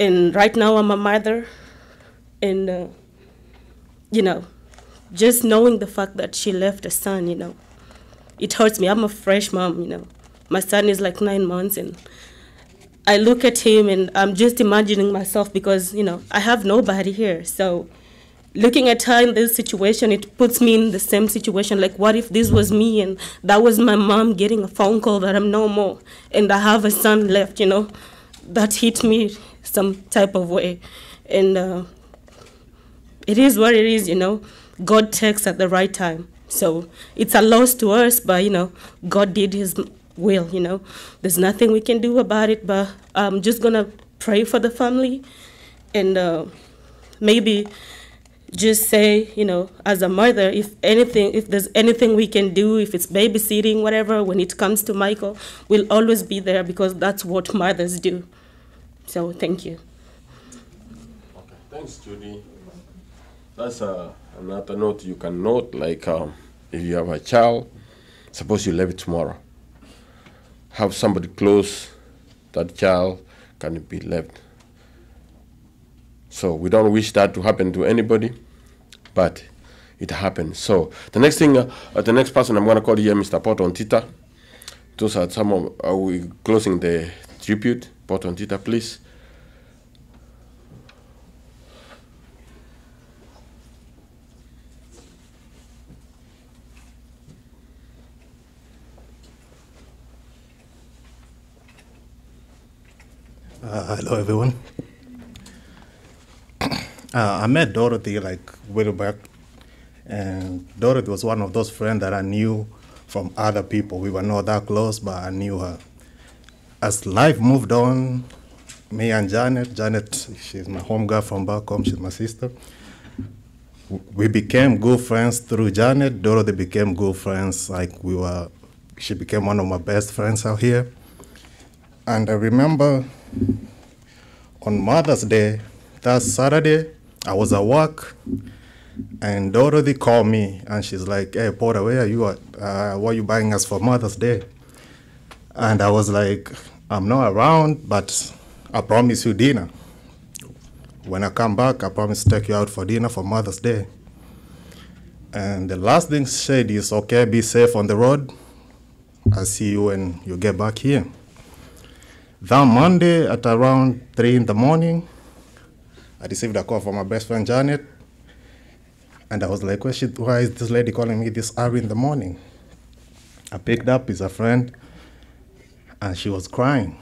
And right now I'm a mother. And, you know, just knowing the fact that she left a son, you know, it hurts me. I'm a fresh mom, you know. My son is like 9 months, and I look at him and I'm just imagining myself because, you know, I have nobody here. So looking at her in this situation, it puts me in the same situation. Like, what if this was me and that was my mom getting a phone call that I'm no more and I have a son left, you know? That hit me some type of way. And it is what it is, you know? God takes at the right time. So it's a loss to us, but, you know, God did his will, you know. There's nothing we can do about it, but I'm just gonna pray for the family and maybe just say, you know, as a mother, if there's anything we can do, if it's babysitting, whatever, when it comes to Michael, we'll always be there because that's what mothers do. So thank you. Okay, thanks, Judy. That's another note you can note, like if you have a child, suppose you leave it tomorrow. Have somebody close, that child can be left. So we don't wish that to happen to anybody, but it happens. So the next thing, the next person I'm going to call here, Mr. Potontita. Those are some of, are we closing the tribute? Potontita, please. Hello, everyone. I met Dorothy like way back, and Dorothy was one of those friends that I knew from other people. We were not that close, but I knew her. As life moved on, me and Janet, she's my home girl from back home, she's my sister. We became good friends through Janet. Dorothy became good friends, she became one of my best friends out here. And I remember on Mother's Day, that Saturday, I was at work, and Dorothy called me, and she's like, "Hey, Porter, where are you at? What are you buying us for Mother's Day?" And I was like, "I'm not around, but I promise you dinner. When I come back, I promise to take you out for dinner for Mother's Day." And the last thing she said is, "Okay, be safe on the road. I'll see you when you get back here." That Monday at around 3 in the morning, I received a call from my best friend Janet, and I was like, why is this lady calling me this early in the morning? I picked up, it's a friend, and she was crying.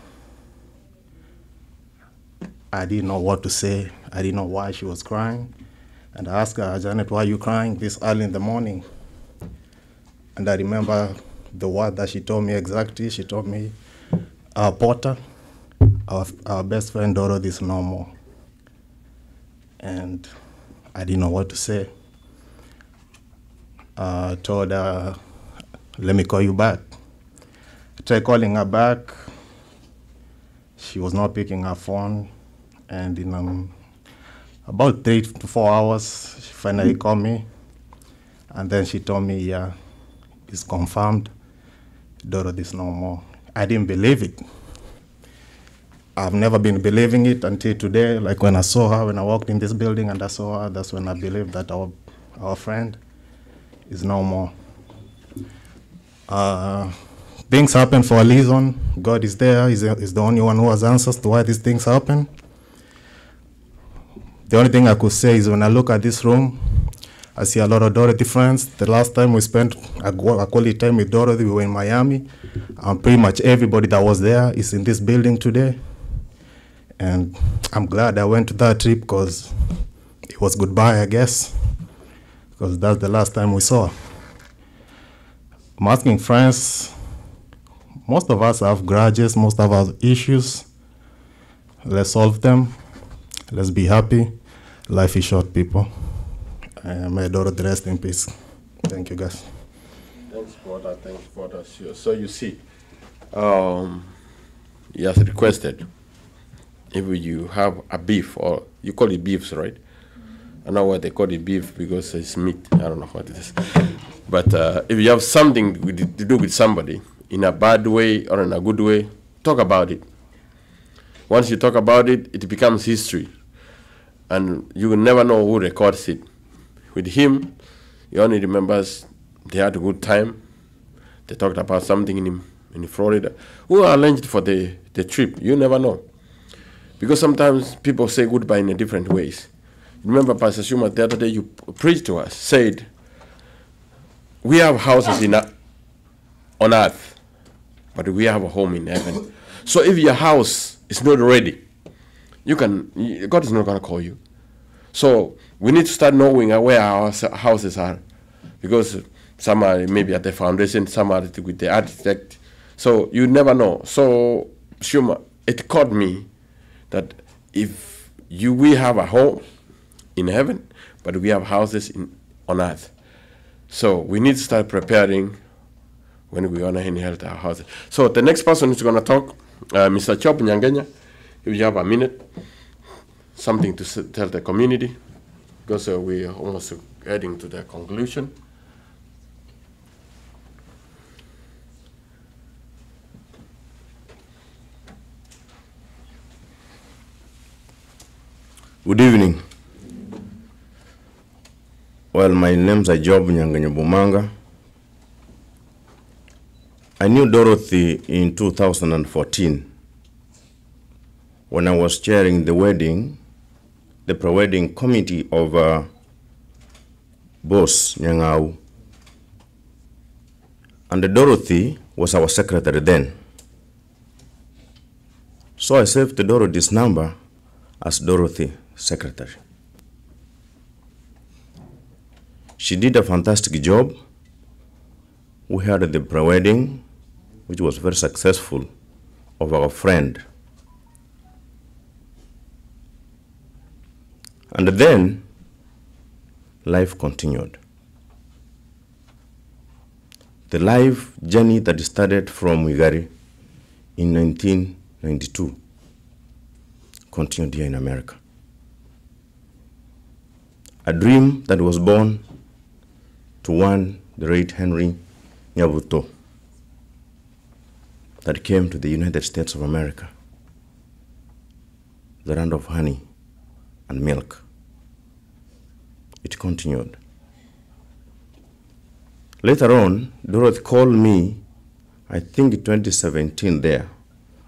I didn't know what to say. I didn't know why she was crying. And I asked her, "Janet, why are you crying this early in the morning?" And I remember the word that she told me exactly. She told me, "Porter, our best friend Dorothy is no more." And I didn't know what to say. I told her, "Let me call you back." I tried calling her back. She was not picking her phone. And in about 3 to 4 hours, she finally called me. And then she told me, "Yeah, it's confirmed. Dorothy is no more." I didn't believe it. I've never been believing it until today. Like when I saw her, when I walked in this building and I saw her, that's when I believed that our friend is no more. Things happen for a reason. God is there. He's the only one who has answers to why these things happen. The only thing I could say is when I look at this room, I see a lot of Dorothy friends. The last time we spent a quality time with Dorothy, we were in Miami. Pretty much everybody that was there is in this building today. And I'm glad I went to that trip because it was goodbye, I guess, because that's the last time we saw. I'm asking friends, most of us have grudges, most of us have issues. Let's solve them. Let's be happy. Life is short, people. May Dorothy rest in peace. Thank you, guys. Thanks for that. Thanks for that. So you see, he has requested if you have a beef, or you call it beefs, right? I know why they call it beef because it's meat. I don't know what it is. But if you have something to do with somebody in a bad way or in a good way, talk about it. Once you talk about it, it becomes history. And you will never know who records it. With him, he only remembers they had a good time. They talked about something in Florida. Who arranged for the trip? You never know. Because sometimes people say goodbye in different ways. Remember, Pastor Shuma, the other day you preached to us, said, we have houses on earth, but we have a home in heaven. So if your house is not ready, God is not going to call you. So we need to start knowing where our houses are, because some are maybe at the foundation, some are with the architect, So you never know. So Shuma, it caught me that if we have a home in heaven, but we have houses on earth. So we need to start preparing when we want to inherit our houses. So the next person who's going to talk, Mr. Chop Nyangenya, if you have a minute, something to tell the community, because we're almost heading to the conclusion. Good evening. Well, my name's Job Nyangenya Bumanga. I knew Dorothy in 2014 when I was chairing the pre-wedding committee of Boss Nyangau. And Dorothy was our secretary then. So I saved Dorothy's number as Dorothy secretary. She did a fantastic job. We had the pre-wedding, which was very successful, of our friend. And then life continued. The life journey that started from Wigari in 1992 continued here in America. A dream that was born to one, the late Henry Nyabuto, that came to the United States of America, the land of honey and milk. It continued. Later on, Dorothy called me, I think 2017 there,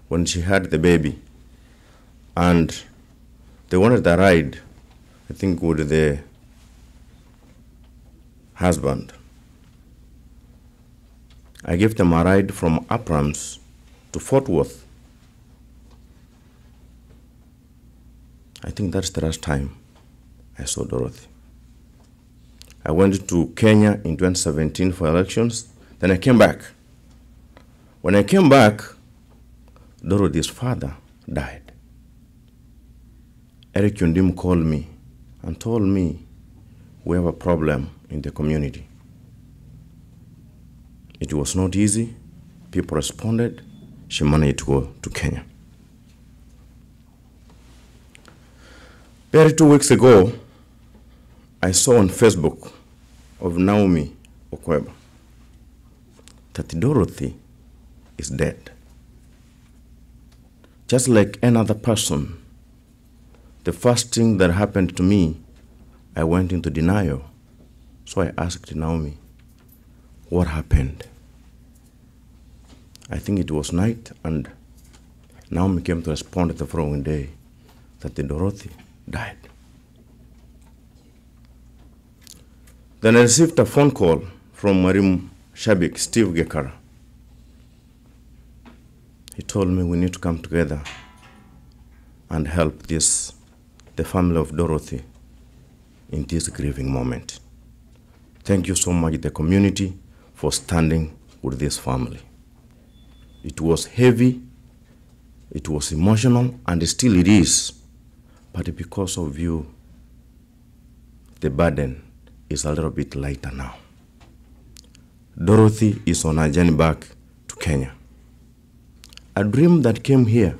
when she had the baby, and they wanted a ride, I think with the husband. I gave them a ride from Abrams to Fort Worth. I think that's the last time I saw Dorothy. I went to Kenya in 2017 for elections, then I came back. When I came back, Dorothy's father died. Eric Yundim called me and told me we have a problem in the community. It was not easy. People responded. She managed to go to Kenya. Barely 2 weeks ago, I saw on Facebook of Naomi Okweba that Dorothy is dead. Just like another person, the first thing that happened to me, I went into denial. So I asked Naomi, what happened? I think it was night, and Naomi came to respond the following day that the Dorothy died. Then I received a phone call from Marim Shabik, Steve Gekara. He told me we need to come together and help the family of Dorothy in this grieving moment. Thank you so much, the community, for standing with this family. It was heavy, it was emotional, and still it is. But because of you, the burden is a little bit lighter now. Dorothy is on her journey back to Kenya. A dream that came here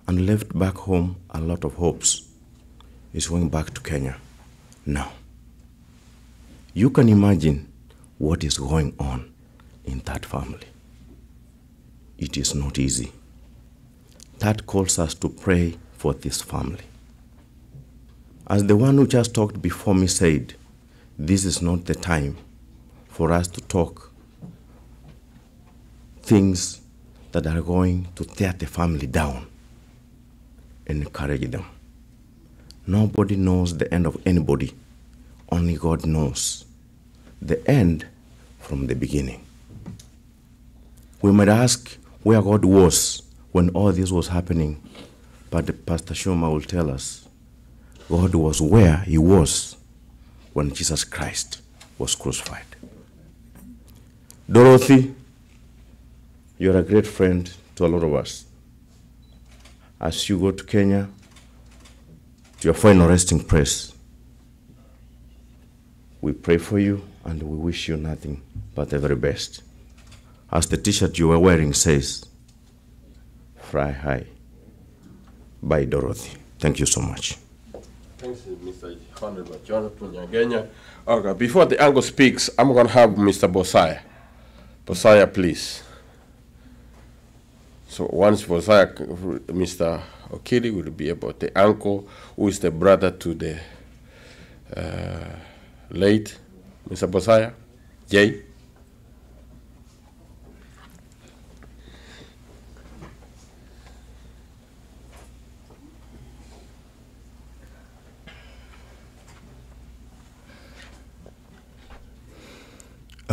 and left back home a lot of hopes is going back to Kenya now. You can imagine what is going on in that family. It is not easy. That calls us to pray for this family. As the one who just talked before me said, this is not the time for us to talk things that are going to tear the family down and encourage them. Nobody knows the end of anybody. Only God knows the end from the beginning. We might ask where God was when all this was happening, but Pastor Shoma will tell us God was where he was when Jesus Christ was crucified. Dorothy You're a great friend to a lot of us. As you go to Kenya, to your final resting place, we pray for you and we wish you nothing but the very best. As the t-shirt you were wearing says, fly high. By Dorothy. Thank you so much. Thanks, Mr. Honorable Jonathan Nyagenya. Okay, before the uncle speaks, I'm going to have Mr. Bosaya. Bosaya, please. So once Bosaya, Mr. Okili will be about the uncle, who is the brother to the late Mr. Bosaya. Jay.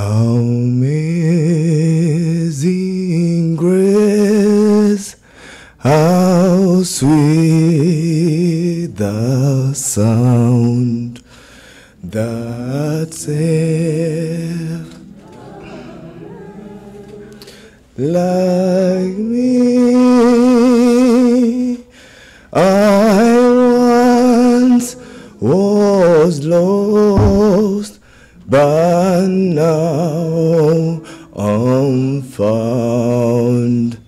Amazing grace, how sweet the sound that saved like me. I once was lost, but now I'm found.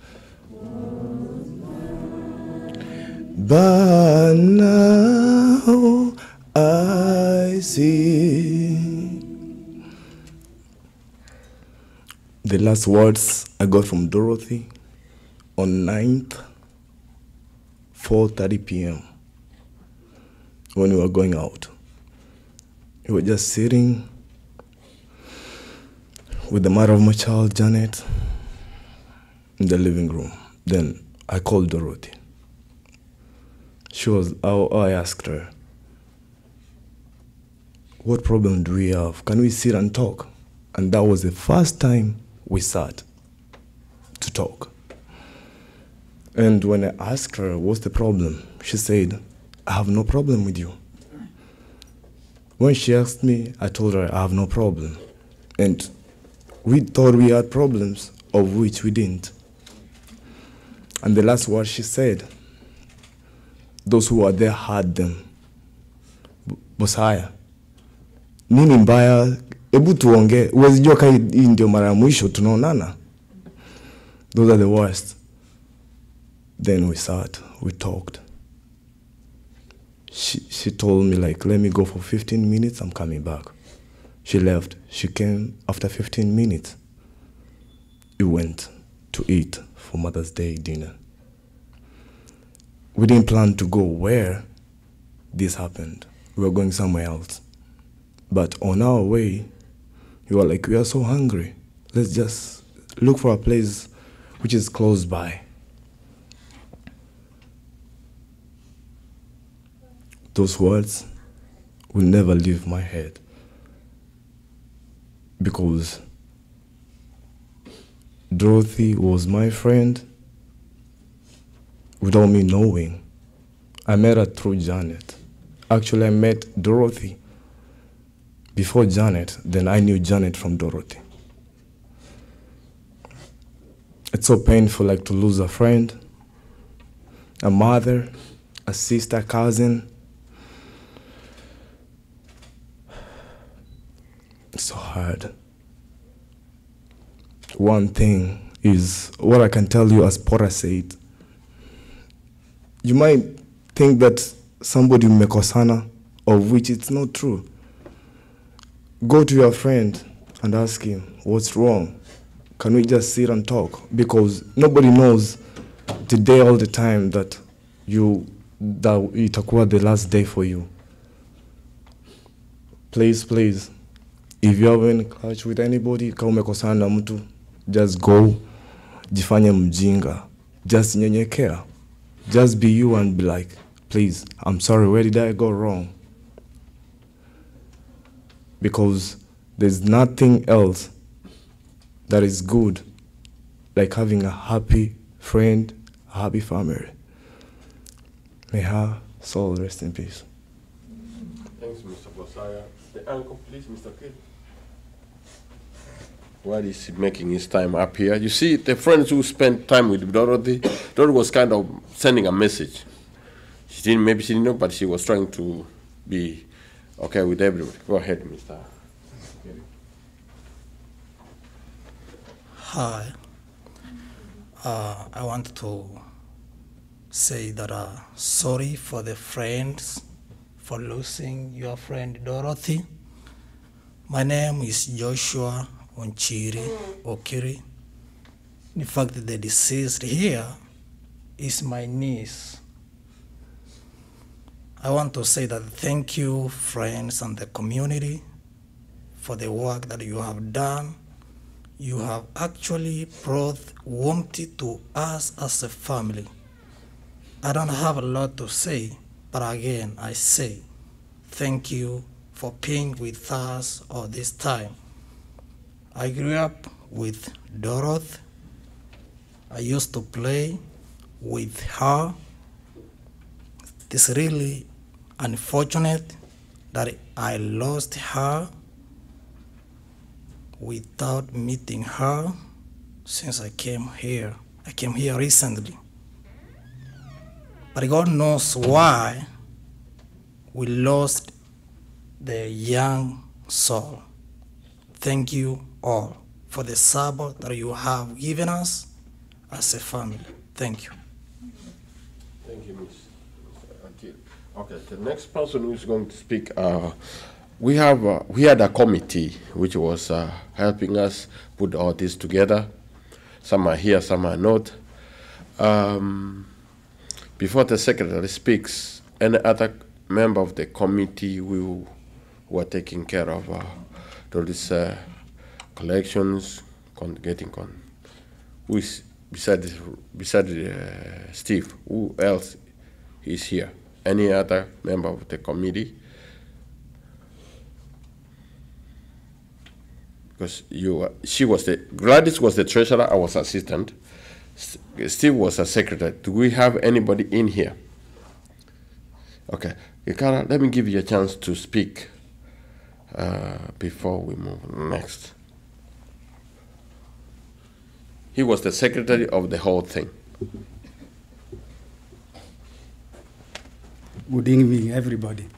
But now I see. The last words I got from Dorothy on 9th, 4:30 p.m. when we were going out. We were just sitting with the mother of my child, Janet, in the living room. Then I called Dorothy. I asked her, what problem do we have? Can we sit and talk? And that was the first time we sat to talk. And when I asked her, what's the problem? She said, I have no problem with you. When she asked me, I told her I have no problem. And we thought we had problems, of which we didn't. And the last word she said, those who were there heard them. Bosaya, nini mbaya, ebu tuonge, uwezi jua kai hii ndio mara ya mwisho tunaonana. Those are the worst. Then we sat, we talked. She told me, like, let me go for 15 minutes, I'm coming back. She left. She came after 15 minutes. We went to eat for Mother's Day dinner. We didn't plan to go where this happened. We were going somewhere else. But on our way, we were like, we are so hungry. Let's just look for a place which is close by. Those words will never leave my head, because Dorothy was my friend without me knowing. I met her through Janet. Actually, I met Dorothy before Janet, then I knew Janet from Dorothy. It's so painful, like, to lose a friend, a mother, a sister, a cousin. It's so hard. One thing is, what I can tell you, as Porter said, you might think that somebody mekosana, of which it's not true. Go to your friend and ask him, what's wrong? Can we just sit and talk? Because nobody knows today all the time that itakuwa the last day for you. Please, please, if you have any clash with anybody, kama umekosana na mtu, just go, jifanye mjinga, just nyenyekea. Just be you and be like, please, I'm sorry, where did I go wrong? Because there's nothing else that is good like having a happy friend, a happy family. May her soul rest in peace. Thanks, Mr. Bosaya. The uncle, please, Mr. Kidd. Why is he making his time up here? You see, the friends who spent time with Dorothy, Dorothy was kind of sending a message. Maybe she didn't know, but she was trying to be okay with everybody. Go ahead, Mr. Hi. I want to say that sorry for the friends for losing your friend Dorothy. My name is Joshua Onchiri Okiri. In fact, the deceased here is my niece. I want to say that thank you, friends and the community, for the work that you have done. You have actually brought warmth to us as a family. I don't have a lot to say, but again, I say thank you for being with us all this time. I grew up with Dorothy. I used to play with her. It's really unfortunate that I lost her without meeting her since I came here. I came here recently. But God knows why we lost the young soul. Thank you all for the support that you have given us as a family. Thank you. Thank you, Miss. Okay, the next person who is going to speak, we had a committee which was helping us put all this together. Some are here, some are not. Before the secretary speaks, any other member of the committee who are taking care of all these collections, who is beside Steve? Who else is here? Any other member of the committee? Because Gladys was the treasurer, I was assistant. Steve was a secretary. Do we have anybody in here? Okay, Ikara, let me give you a chance to speak before we move next. He was the secretary of the whole thing. Good evening, everybody.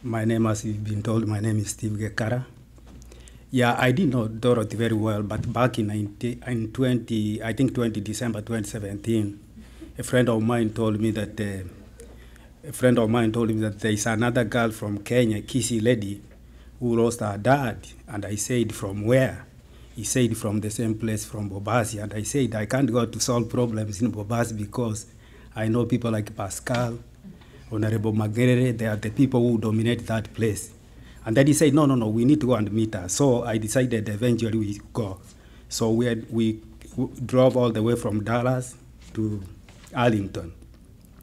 My name, as you've been told, my name is Steve Gekara. Yeah, I didn't know Dorothy very well, but back in 20 December 2017, a friend of mine told me that there is another girl from Kenya, Kisi lady, who lost her dad. And I said, from where? He said, from the same place, from Bobasi. And I said, I can't go to solve problems in Bobasi because I know people like Pascal, Honorable Magerere, they are the people who dominate that place. And then he said, no, we need to go and meet her. So I decided eventually we go. So we drove all the way from Dallas to Arlington.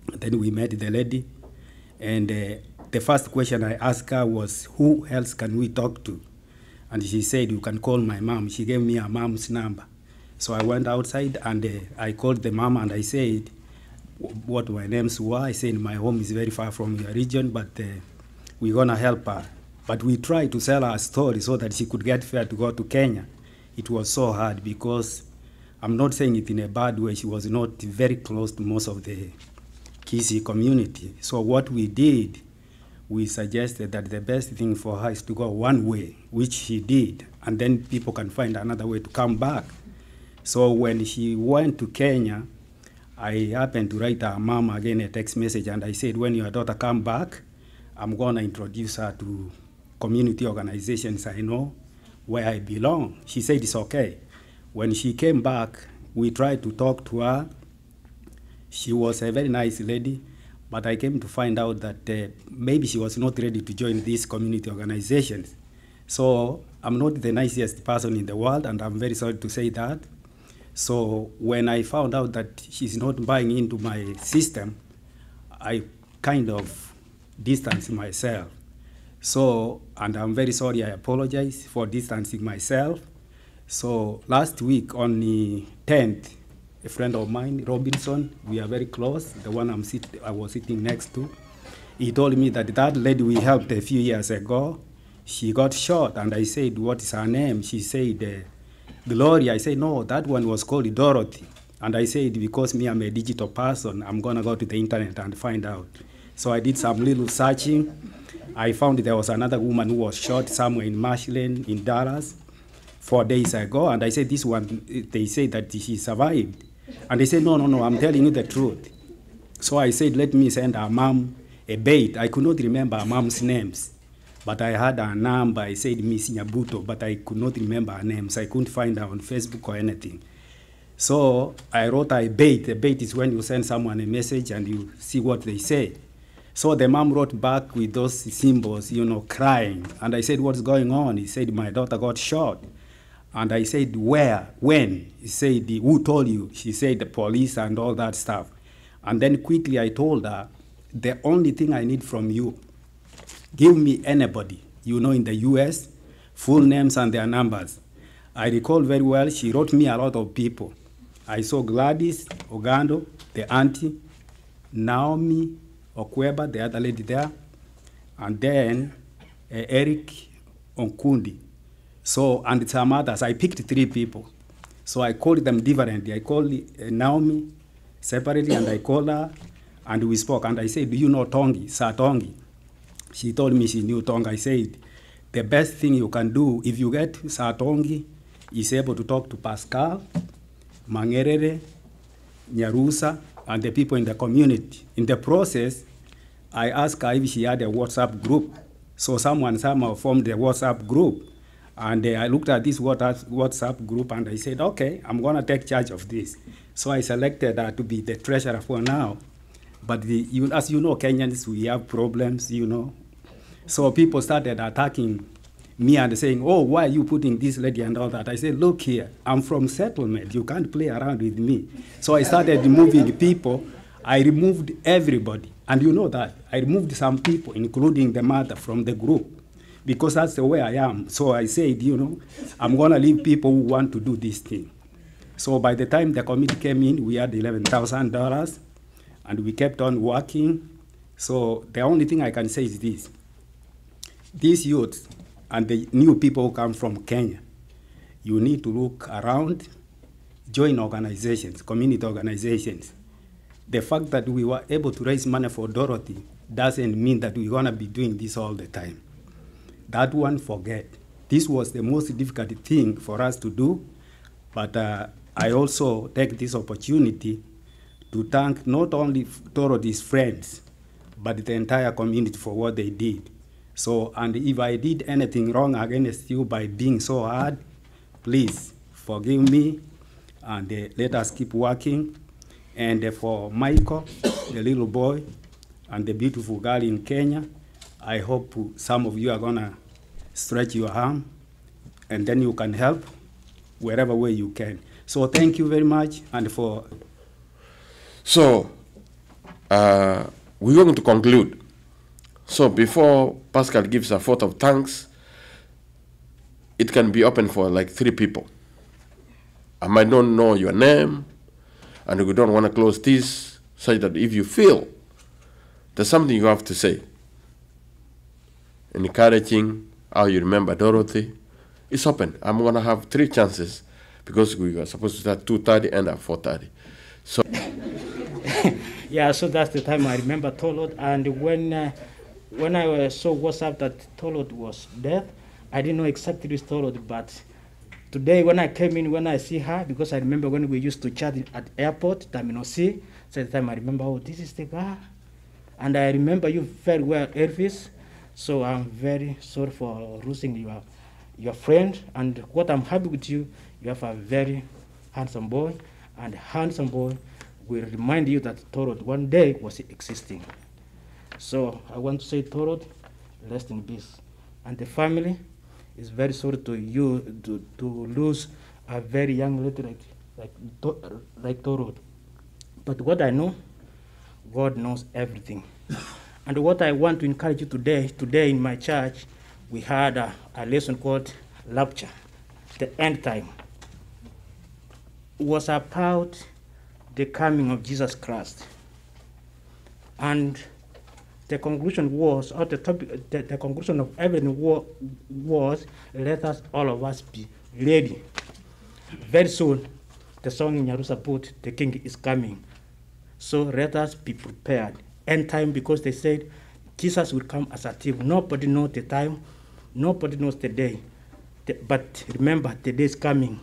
Then we met the lady. And the first question I asked her was, who else can we talk to? And she said, you can call my mom. She gave me her mom's number. So I went outside and I called the mom and I said what my names were. I said, my home is very far from your region, but we're going to help her. But we tried to sell her a story so that she could get fare to go to Kenya. It was so hard because I'm not saying it in a bad way. She was not very close to most of the Kisi community. So what we did, we suggested that the best thing for her is to go one way, which she did, and then people can find another way to come back. So when she went to Kenya, I happened to write her mom again a text message, and I said, when your daughter come back, I'm going to introduce her to community organizations I know where I belong. She said it's okay. When she came back, we tried to talk to her. She was a very nice lady, but I came to find out that maybe she was not ready to join these community organizations. So I'm not the nicest person in the world, and I'm very sorry to say that. So when I found out that she's not buying into my system, I kind of distanced myself. So, and I'm very sorry, I apologize for distancing myself. So last week on the 10th, a friend of mine, Robinson, we are very close, the one I was sitting next to, he told me that that lady we helped a few years ago, she got shot, and I said, what is her name? She said, Gloria. I said, no, that one was called Dorothy. And I said, because me, I'm a digital person, I'm gonna go to the internet and find out. So I did some little searching. I found there was another woman who was shot somewhere in Marshland in Dallas 4 days ago. And I said, this one, they said that she survived. And they said, no, I'm telling you the truth. So I said, let me send her mom a bait. I could not remember her mom's names, but I had her number. I said Miss Nyabuto, but I could not remember her names. I couldn't find her on Facebook or anything. So I wrote her a bait. A bait is when you send someone a message and you see what they say. So the mom wrote back with those symbols, crying. And I said, what's going on? He said, my daughter got shot. And I said, where? When? He said, who told you? She said, the police and all that stuff. And then quickly I told her, the only thing I need from you, give me anybody, in the US, full names and their numbers. I recall very well, she wrote me a lot of people. I saw Gladys Ogando, the auntie, Naomi Okweba, the other lady there, and then Eric Onkundi. So, and some others. I picked 3 people. So I called them differently. I called Naomi separately, and I called her, and we spoke. And I said, do you know Tongi, Sir Tongi? She told me she knew Tongi. I said, the best thing you can do, if you get Sir Tongi, is able to talk to Pascal, Mangerere, Nyarusa, and the people in the community. In the process, I asked her if she had a WhatsApp group. So someone somehow formed a WhatsApp group. And I looked at this WhatsApp group, and I said, okay, I'm going to take charge of this. So I selected her to be the treasurer for now. But as you know, Kenyans, we have problems, So people started attacking me and saying, oh, why are you putting this lady and all that? I said, look here, I'm from settlement. You can't play around with me. So I started removing people. I removed everybody. And you know that. I removed some people, including the mother, from the group, because that's the way I am. So I said, I'm going to leave people who want to do this thing. So by the time the committee came in, we had $11,000, and we kept on working. So the only thing I can say is this. These youths and the new people who come from Kenya, you need to look around, join organizations, community organizations. The fact that we were able to raise money for Dorothy doesn't mean that we're going to be doing this all the time. That one, forget. This was the most difficult thing for us to do, but I also take this opportunity to thank not only Dorothy's friends, but the entire community for what they did. So, and if I did anything wrong against you by being so hard, please forgive me, and let us keep working. And for Michael, the little boy, and the beautiful girl in Kenya, I hope some of you are gonna stretch your arm, and then you can help wherever way you can. So thank you very much, and for. So, we're going to conclude. So before Pascal gives a vote of thanks, it can be open for like 3 people. I might not know your name, and we don't want to close this, such that if you feel there's something you have to say, encouraging how you remember Dorothy, it's open. I'm going to have 3 chances, because we were supposed to start 2:30 and at 4:30. So. Yeah, so that's the time I remember Tolot, and when I saw WhatsApp that Tolot was dead, I didn't know exactly this Tolot, but today when I came in, when I see her, because I remember when we used to chat at airport, Terminal C, so the time I remember, oh, this is the guy. And I remember you very well, Elvis, so I'm very sorry for losing your friend, and what I'm happy with you, you have a very handsome boy, and handsome boy will remind you that Torod one day was existing. So I want to say, Torod, rest in peace. And the family is very sorry to lose a very young lady like Torod. But what I know, God knows everything. And what I want to encourage you today in my church, we had a lesson called Rapture, the end time. It was about the coming of Jesus Christ. And The conclusion was, or the topic, the conclusion of everything was, let us, all of us, be ready. Very soon, the song in Nyarusa put, the king is coming. So let us be prepared. End time, because they said Jesus will come as a thief. Nobody knows the time, nobody knows the day. But remember, the day is coming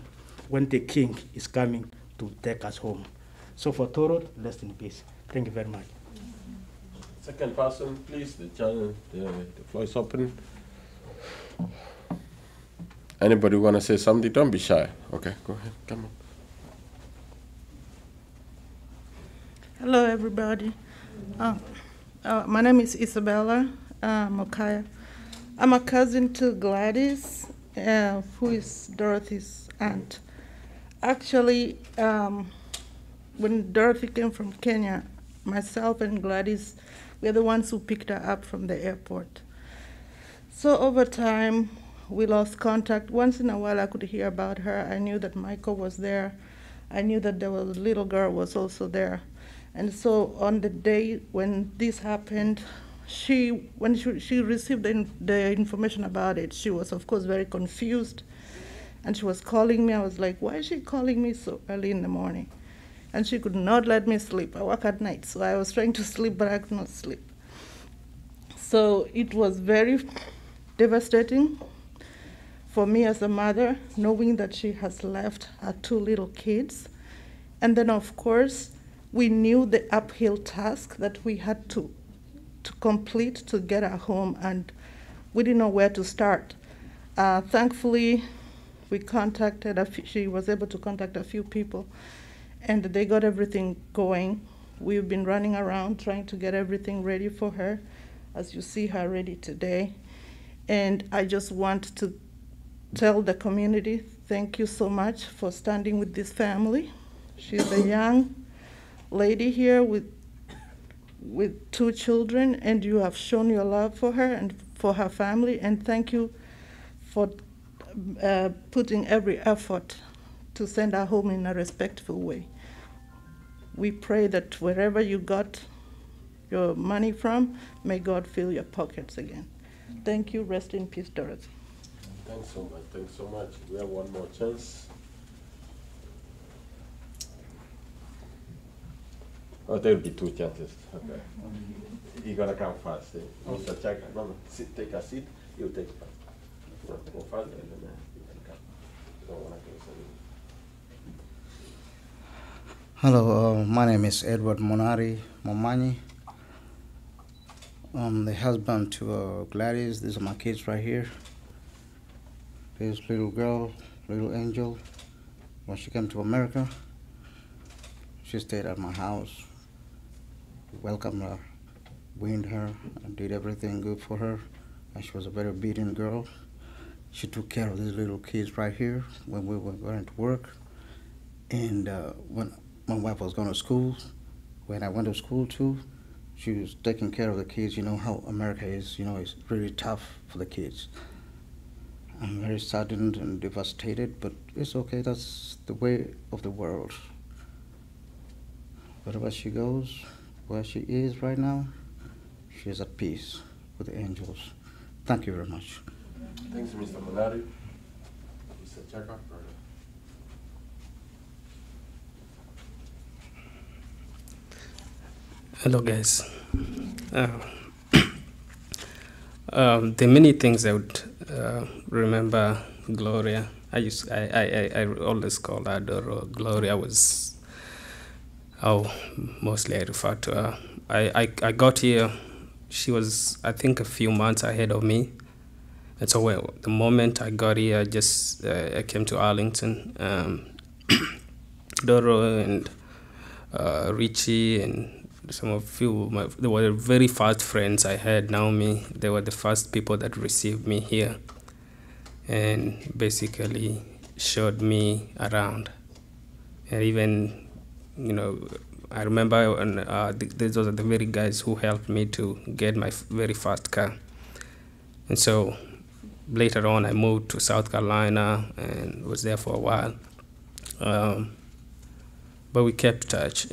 when the king is coming to take us home. So for Toro, rest in peace. Thank you very much. Second person, please. The floor is open. Anybody want to say something? Don't be shy. Okay, go ahead. Come on. Hello, everybody. My name is Isabella Mokaya. I'm a cousin to Gladys, who is Dorothy's aunt. Actually, when Dorothy came from Kenya, myself and Gladys, we're the ones who picked her up from the airport. So over time, we lost contact. Once in a while, I could hear about her. I knew that Michael was there. I knew that there was a little girl was also there. And so on the day when this happened, when she received the information about it, she was, of course, very confused. And she was calling me. I was like, why is she calling me so early in the morning? And she could not let me sleep. I work at night, so I was trying to sleep, but I could not sleep. So it was very devastating for me as a mother, knowing that she has left her 2 little kids. And then, of course, we knew the uphill task that we had to complete to get her home, and we didn't know where to start. Thankfully, we contacted, she was able to contact a few people, and they got everything going. We've been running around trying to get everything ready for her, as you see her ready today. And I just want to tell the community, thank you so much for standing with this family. She's a young lady here with 2 children, and you have shown your love for her and for her family, and thank you for putting every effort to send her home in a respectful way. We pray that wherever you got your money from, may God fill your pockets again. Thank you. Rest in peace, Dorothy. Thanks so much. Thanks so much. We have one more chance. Oh, there'll be 2 chances. Okay. You're gonna come fast. Mr. Chaka, take a seat. You take it. Go fast, and then you can come. You don't wanna go so. Hello, my name is Edward Monari Momanyi. I'm the husband to Gladys. These are my kids right here. This little girl, little angel, when she came to America, she stayed at my house. Welcomed her, weaned her, and did everything good for her. And she was a very obedient girl. She took care of these little kids right here when we were going to work. And when my wife was going to school, when I went to school too, she was taking care of the kids. You know how America is, it's really tough for the kids. I'm very saddened and devastated, but it's okay. That's the way of the world. Wherever she goes, where she is right now, she is at peace with the angels. Thank you very much. Thanks, Mr. Monari. Mr. Chaka. Hello, guys. The many things I would remember Gloria. I always call her Doro. Gloria was how mostly I refer to her. I got here, she was, I think, a few months ahead of me. And so the moment I got here, I came to Arlington. Doro and Richie and they were very fast friends I had, Naomi. They were the first people that received me here and basically showed me around. And even, I remember when, those are the very guys who helped me to get my very first car. And so later on, I moved to South Carolina and was there for a while. But we kept touch.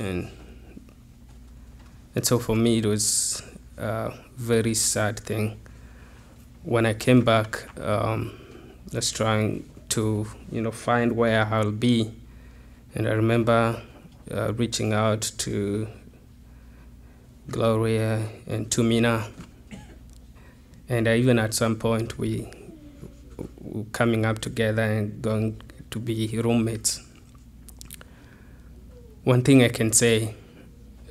And so for me, it was very sad thing. When I came back, I was trying to, find where I'll be. And I remember reaching out to Gloria and to Mina. And even at some point, we were coming up together and going to be roommates. One thing I can say,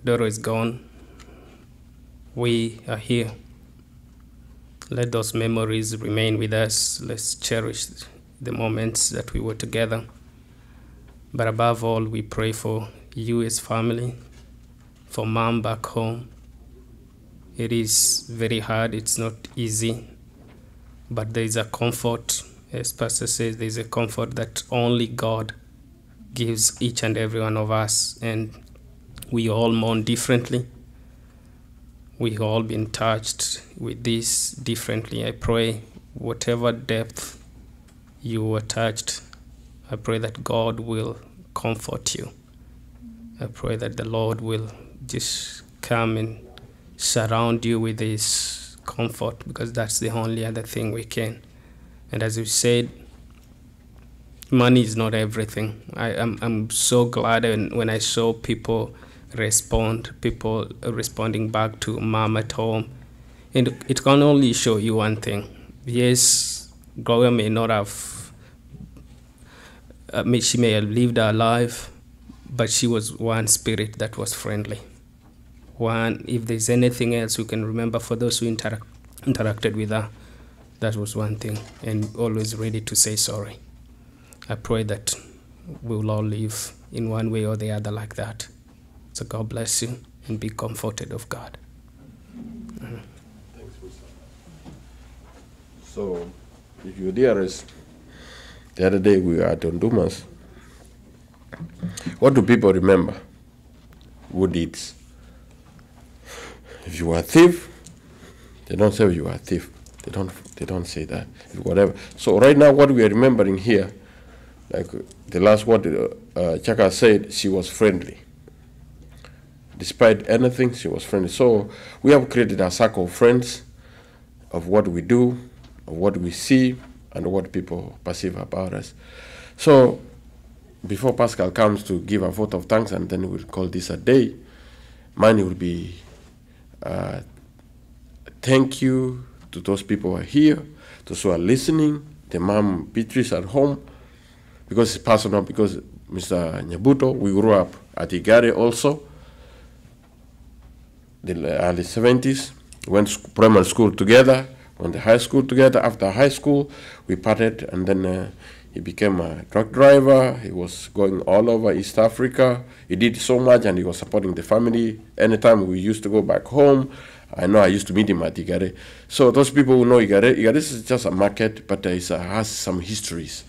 Doro is gone. We are here. Let those memories remain with us. Let's cherish the moments that we were together. But above all, we pray for you as family, for Mom back home. It is very hard, it's not easy, but there is a comfort, as Pastor says, there is a comfort that only God gives each and every one of us, and we all mourn differently. We've all been touched with this differently. I pray whatever depth you were touched, I pray that God will comfort you. I pray that the Lord will just come and surround you with His comfort, because that's the only other thing we can. And as you said, money is not everything. I'm so glad when I saw people responding back to Mom at home. And it can only show you one thing. Yes, Gloria may not have, she may have lived her life, but she was one spirit that was friendly. One, if there's anything else we can remember for those who interacted with her, that was one thing, and always ready to say sorry. I pray that we will all live in one way or the other like that. So God bless you and be comforted of God. Thanks, so, if you're dearest, the other day we were at Honduras. What do people remember? Good deeds. If you are a thief, they don't say you are a thief. They don't say that. Whatever. So right now, what we are remembering here, like the last word Chaka said, she was friendly. Despite anything, she was friendly. So we have created a circle of friends, of what we do, of what we see, and what people perceive about us. So before Pascal comes to give a vote of thanks, and then we'll call this a day, mine will be thank you to those people who are here, those who are listening, the Mom Beatrice at home, because it's personal, because Mr. Nyabuto, we grew up at Igare also, the early 70s, went primary school together, went to high school together. After high school, we parted, and then he became a truck driver. He was going all over East Africa. He did so much, and he was supporting the family. Anytime we used to go back home, I know I used to meet him at Igare. So those people who know Igare is just a market, but it has some histories.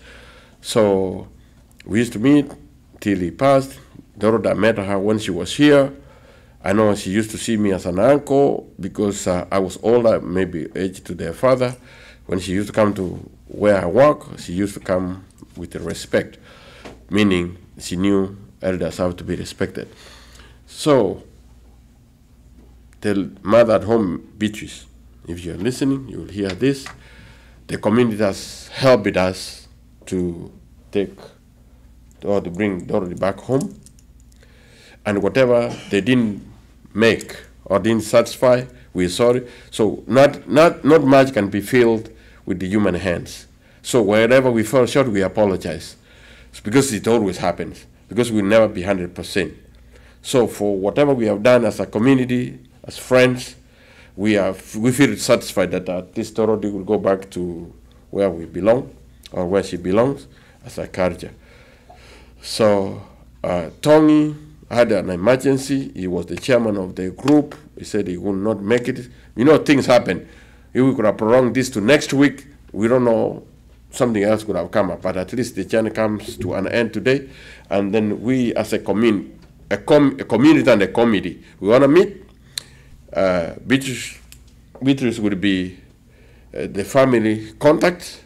So we used to meet till he passed. Dorothy met her when she was here. I know she used to see me as an uncle because I was older, maybe age to their father. When she used to come to where I work, she used to come with respect, meaning she knew elders have to be respected. So, the mother at home, Beatrice, if you're listening, you will hear this. The community has helped us to take or to bring Dorothy back home. And whatever they didn't make or didn't satisfy, we're sorry. So not much can be filled with the human hands. So wherever we fall short, we apologize. It's because it always happens, because we'll never be 100%. So for whatever we have done as a community, as friends, we feel satisfied that this Dorothy will go back to where we belong, or where she belongs, as a culture. So Tony had an emergency. He was the chairman of the group. He said he would not make it. You know, things happen. If we could have prolonged this to next week, we don't know, something else could have come up. But at least the journey comes to an end today. And then we, as a community and a committee, we want to meet. Beatrice will be the family contact.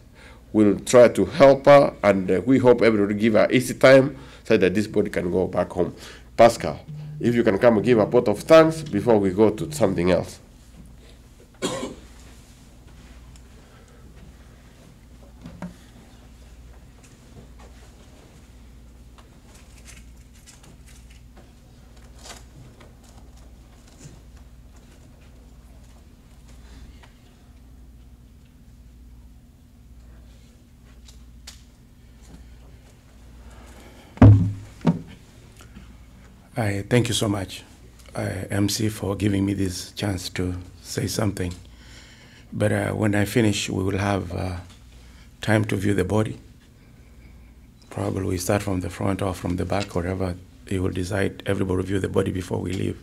We'll try to help her, and we hope everybody give her easy time so that this body can go back home. Pascal, if you can come and give a vote of thanks before we go to something else. I thank you so much, MC, for giving me this chance to say something. But when I finish, we will have time to view the body. Probably we start from the front or from the back, wherever you will decide. Everybody will view the body before we leave.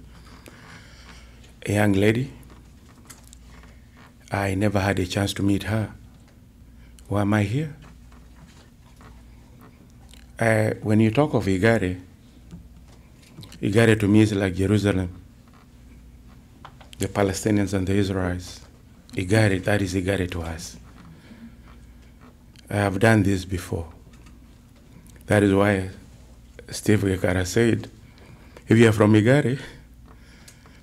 A young lady, I never had a chance to meet her. Why am I here? When you talk of Igare to me is like Jerusalem, the Palestinians and the Israelites. Igare, that is Igare to us. I have done this before. That is why Steve Gekara said, if you are from Igare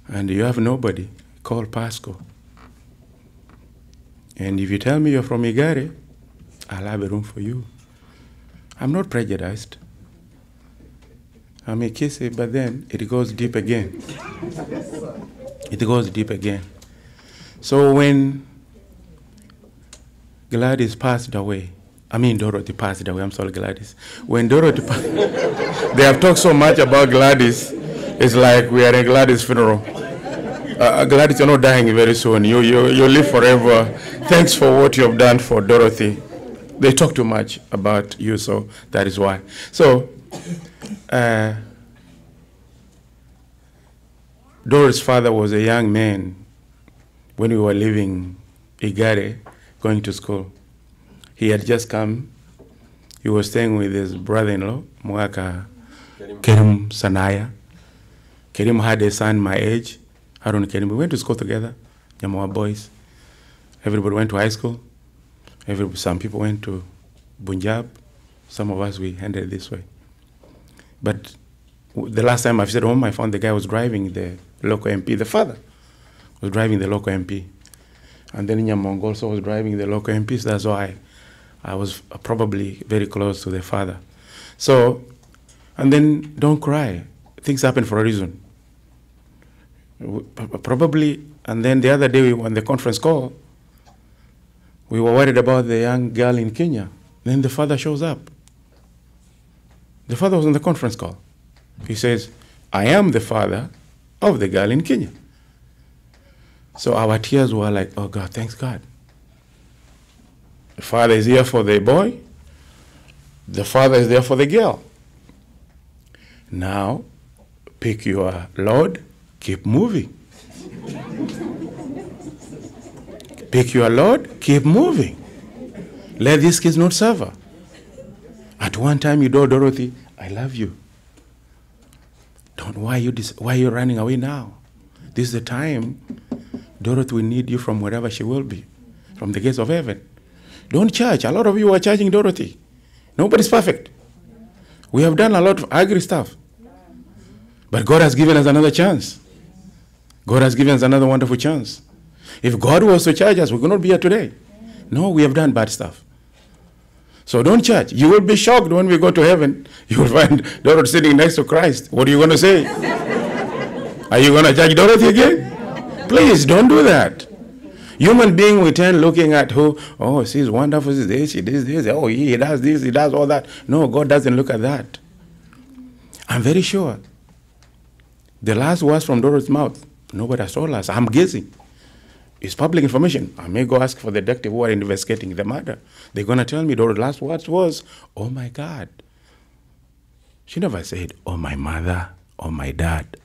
and you have nobody, call Pasco. And if you tell me you're from Igare, I'll have a room for you. I'm not prejudiced. I may kiss it, but then it goes deep again. It goes deep again. So when Gladys passed away, Dorothy passed away, I'm sorry, Gladys. When Dorothy passed, they have talked so much about Gladys, it's like we are at Gladys' funeral. Gladys, you're not dying very soon. You live forever. Thanks for what you have done for Dorothy. They talk too much about you, so that is why. So, Dorothy's father was a young man when we were leaving Igare, going to school. He had just come. He was staying with his brother-in-law, Mwaka Kerim Sanaya. Kerim had a son my age, Harun Kerim. We went to school together, Nyamawa boys. Everybody went to high school. Some people went to Punjab. Some of us, we ended this way. But the last time I visited home, I found the guy was driving the local MP. The father was driving the local MP. And then Nyamong also was driving the local MP. So that's why I was probably very close to the father. So, and then don't cry. Things happen for a reason. Probably, and then the other day on the conference call, we were worried about the young girl in Kenya. Then the father shows up. The father was on the conference call. He says, I am the father of the girl in Kenya. So our tears were like, oh God, thanks God. The father is here for the boy. The father is there for the girl. Now, pick your load, keep moving. Pick your load, keep moving. Let these kids not suffer. At one time you told Dorothy, I love you. Why are you running away now? This is the time Dorothy will need you from wherever she will be, from the gates of heaven. Don't charge. A lot of you are charging Dorothy. Nobody's perfect. We have done a lot of ugly stuff. But God has given us another chance. God has given us another wonderful chance. If God was to charge us, we could not be here today. No, we have done bad stuff. So don't charge. You will be shocked when we go to heaven. You will find Dorothy sitting next to Christ. What are you going to say? Are you going to judge Dorothy again? Please, don't do that. Human being, we tend looking at who, oh, she's wonderful, she's this, she does this, oh, he does this, he does all that. No, God doesn't look at that. I'm very sure. The last words from Dorothy's mouth, nobody has told us. I'm guessing. It's public information. I may go ask for the detective who are investigating the murder. They're going to tell me Dorothy's last words was, oh my God. She never said, oh my mother, oh my dad,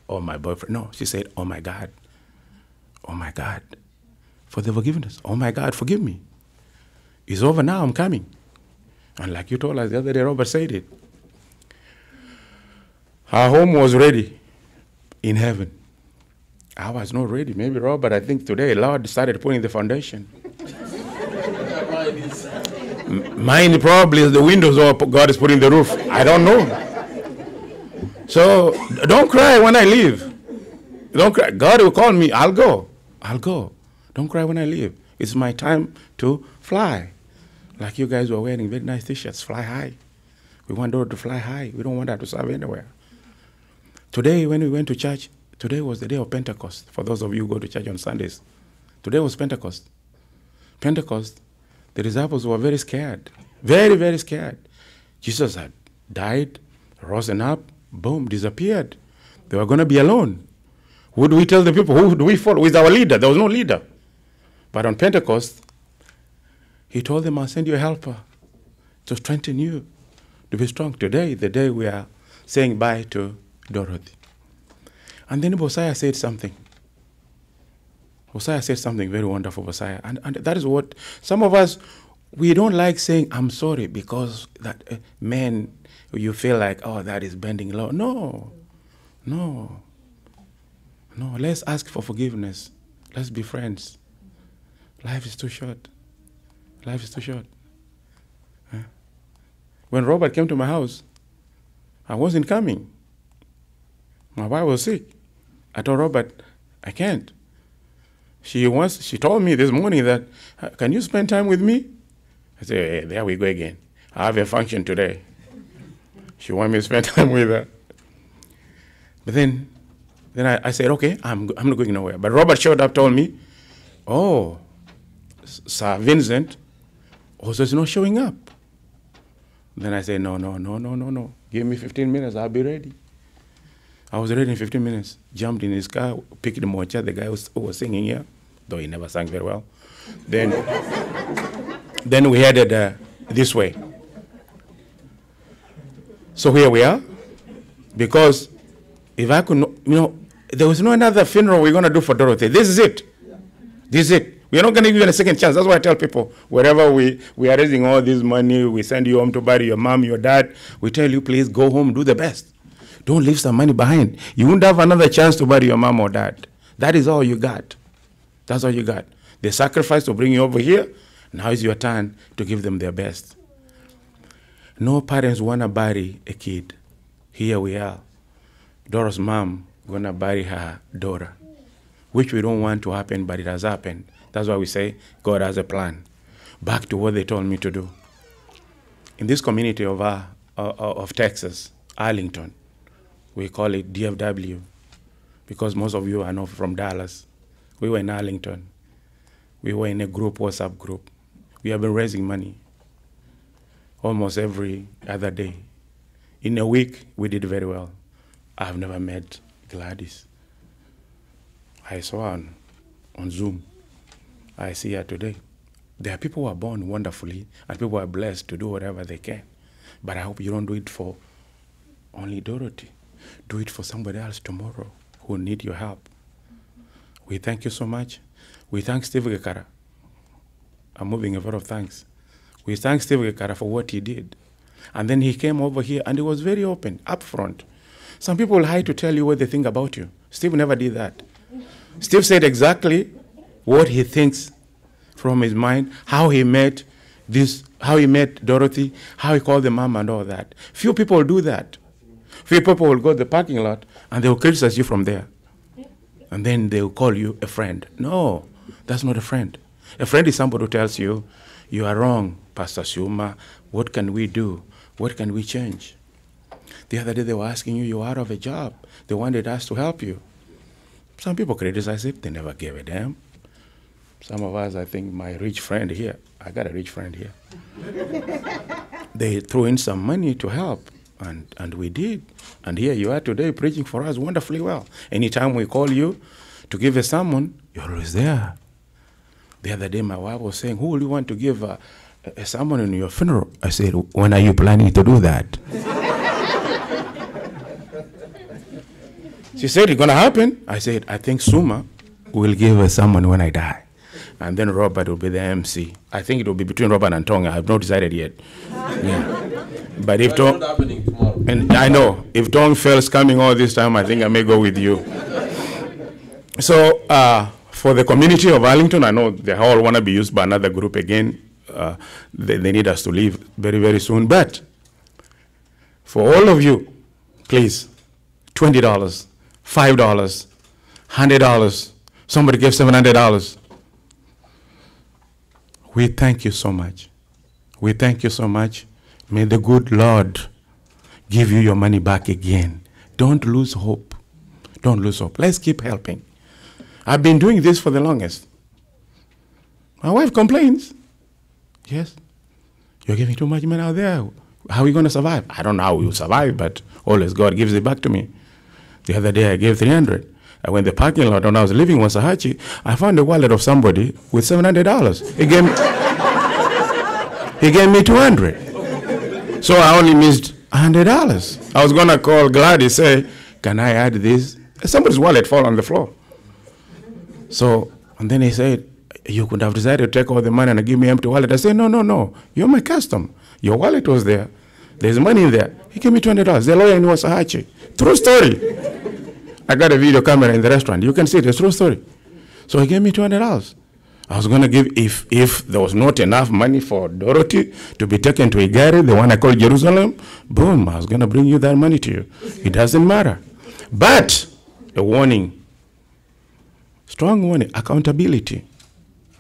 oh my boyfriend. No, she said, oh my God. Oh my God, for the forgiveness. Oh my God, forgive me. It's over now, I'm coming. And like you told us the other day, Robert said it. Her home was ready in heaven. I was not ready. Maybe Robert, I think today, Lord started putting the foundation. Mine probably is the windows or God is putting the roof. I don't know. So don't cry when I leave. Don't cry. God will call me. I'll go. I'll go. Don't cry when I leave. It's my time to fly. Like you guys were wearing very nice t-shirts. Fly high. We want Dorothy to fly high. We don't want her to serve anywhere. Today, when we went to church, today was the day of Pentecost. For those of you who go to church on Sundays. Today was Pentecost. Pentecost, the disciples were very scared. Very, very scared. Jesus had died, risen up, boom, disappeared. They were going to be alone. Who do we tell the people? Who do we follow? Who is our leader? There was no leader. But on Pentecost, he told them, I'll send you a helper to strengthen you, to be strong. Today, the day we are saying bye to Dorothy. And then Bosiah said something. Bosiah said something very wonderful, Bosiah. And that is what some of us, we don't like saying, I'm sorry, because that man, you feel like, oh, that is bending low. No. Let's ask for forgiveness. Let's be friends. Life is too short. Life is too short. When Robert came to my house, I wasn't coming. My wife was sick. I told Robert, I can't. She told me this morning that, can you spend time with me? I said, hey, there we go again. I have a function today. She wanted me to spend time with her. But then I said, okay, I'm not going nowhere. But Robert showed up, told me, oh, Sir Vincent also is not showing up. Then I said, no. Give me 15 minutes, I'll be ready. I was ready in 15 minutes. Jumped in his car, picked the mocha, the guy who was singing here, though he never sang very well. Then we headed this way. So here we are. Because if I could, there was no another funeral we're going to do for Dorothy. This is it. This is it. We're not going to give you a second chance. That's why I tell people, wherever we are raising all this money, we send you home to bury your mom, your dad, we tell you, please go home, do the best. Don't leave some money behind. You won't have another chance to bury your mom or dad. That is all you got. That's all you got. They sacrificed to bring you over here. Now it's your turn to give them their best. No parents want to bury a kid. Here we are. Dora's mom going to bury her daughter, which we don't want to happen, but it has happened. That's why we say God has a plan. Back to what they told me to do. In this community of Texas, Arlington, we call it DFW, because most of you are not from Dallas. We were in Arlington. We were in a group, WhatsApp group. We have been raising money almost every other day. In a week, we did very well. I've never met Gladys. I saw her on Zoom. I see her today. There are people who are born wonderfully, and people who are blessed to do whatever they can. But I hope you don't do it for only Dorothy. Do it for somebody else tomorrow who need your help. We thank you so much. We thank Steve Gekara. I'm moving a lot of thanks. We thank Steve Gekara for what he did. And then he came over here, and he was very open, upfront. Some people will hide to tell you what they think about you. Steve never did that. Steve said exactly what he thinks from his mind, how he met Dorothy, how he called the mom and all that. Few people do that. Few people will go to the parking lot and they will criticize you from there. And then they will call you a friend. No, that's not a friend. A friend is somebody who tells you, you are wrong, Pastor Shuma. What can we do? What can we change? The other day they were asking you, you're out of a job. They wanted us to help you. Some people criticize it. They never gave a damn. Some of us, I think my rich friend here, I got a rich friend here. They threw in some money to help, and we did. And here you are today preaching for us wonderfully well. Anytime we call you to give a sermon, you're always there. The other day my wife was saying, who will you want to give a sermon in your funeral? I said, when are you planning to do that? She said, it's going to happen. I said, I think Suma will give a sermon when I die. And then Robert will be the MC. I think it will be between Robert and Tonga. I have not decided yet. Yeah. But if Tong, and I know, if Tong fails coming all this time, I think I may go with you. So for the community of Arlington, I know they all want to be used by another group again. They need us to leave very, very soon. But for all of you, please, $20, $5, $100. Somebody gave $700. We thank you so much. We thank you so much. May the good Lord give you your money back again. Don't lose hope. Don't lose hope. Let's keep helping. I've been doing this for the longest. My wife complains. Yes, you're giving too much money out there. How are we going to survive? I don't know how we will survive, but always God gives it back to me. The other day I gave 300. I went to the parking lot when I was living in Wasahachi. I found a wallet of somebody with $700. He gave me 200. So I only missed $100. I was going to call Gladys, say, can I add this? Somebody's wallet fall on the floor. So, and then he said, you could have decided to take all the money and give me empty wallet. I said, no. You're my custom. Your wallet was there. There's money in there. He gave me $20. The lawyer in Wasahachi. True story. I got a video camera in the restaurant. You can see it. It's true story. So he gave me $200. I was going to give, if there was not enough money for Dorothy to be taken to Igari, the one I call Jerusalem, boom, I was going to bring you that money to you. It doesn't matter. But a warning, strong warning, accountability.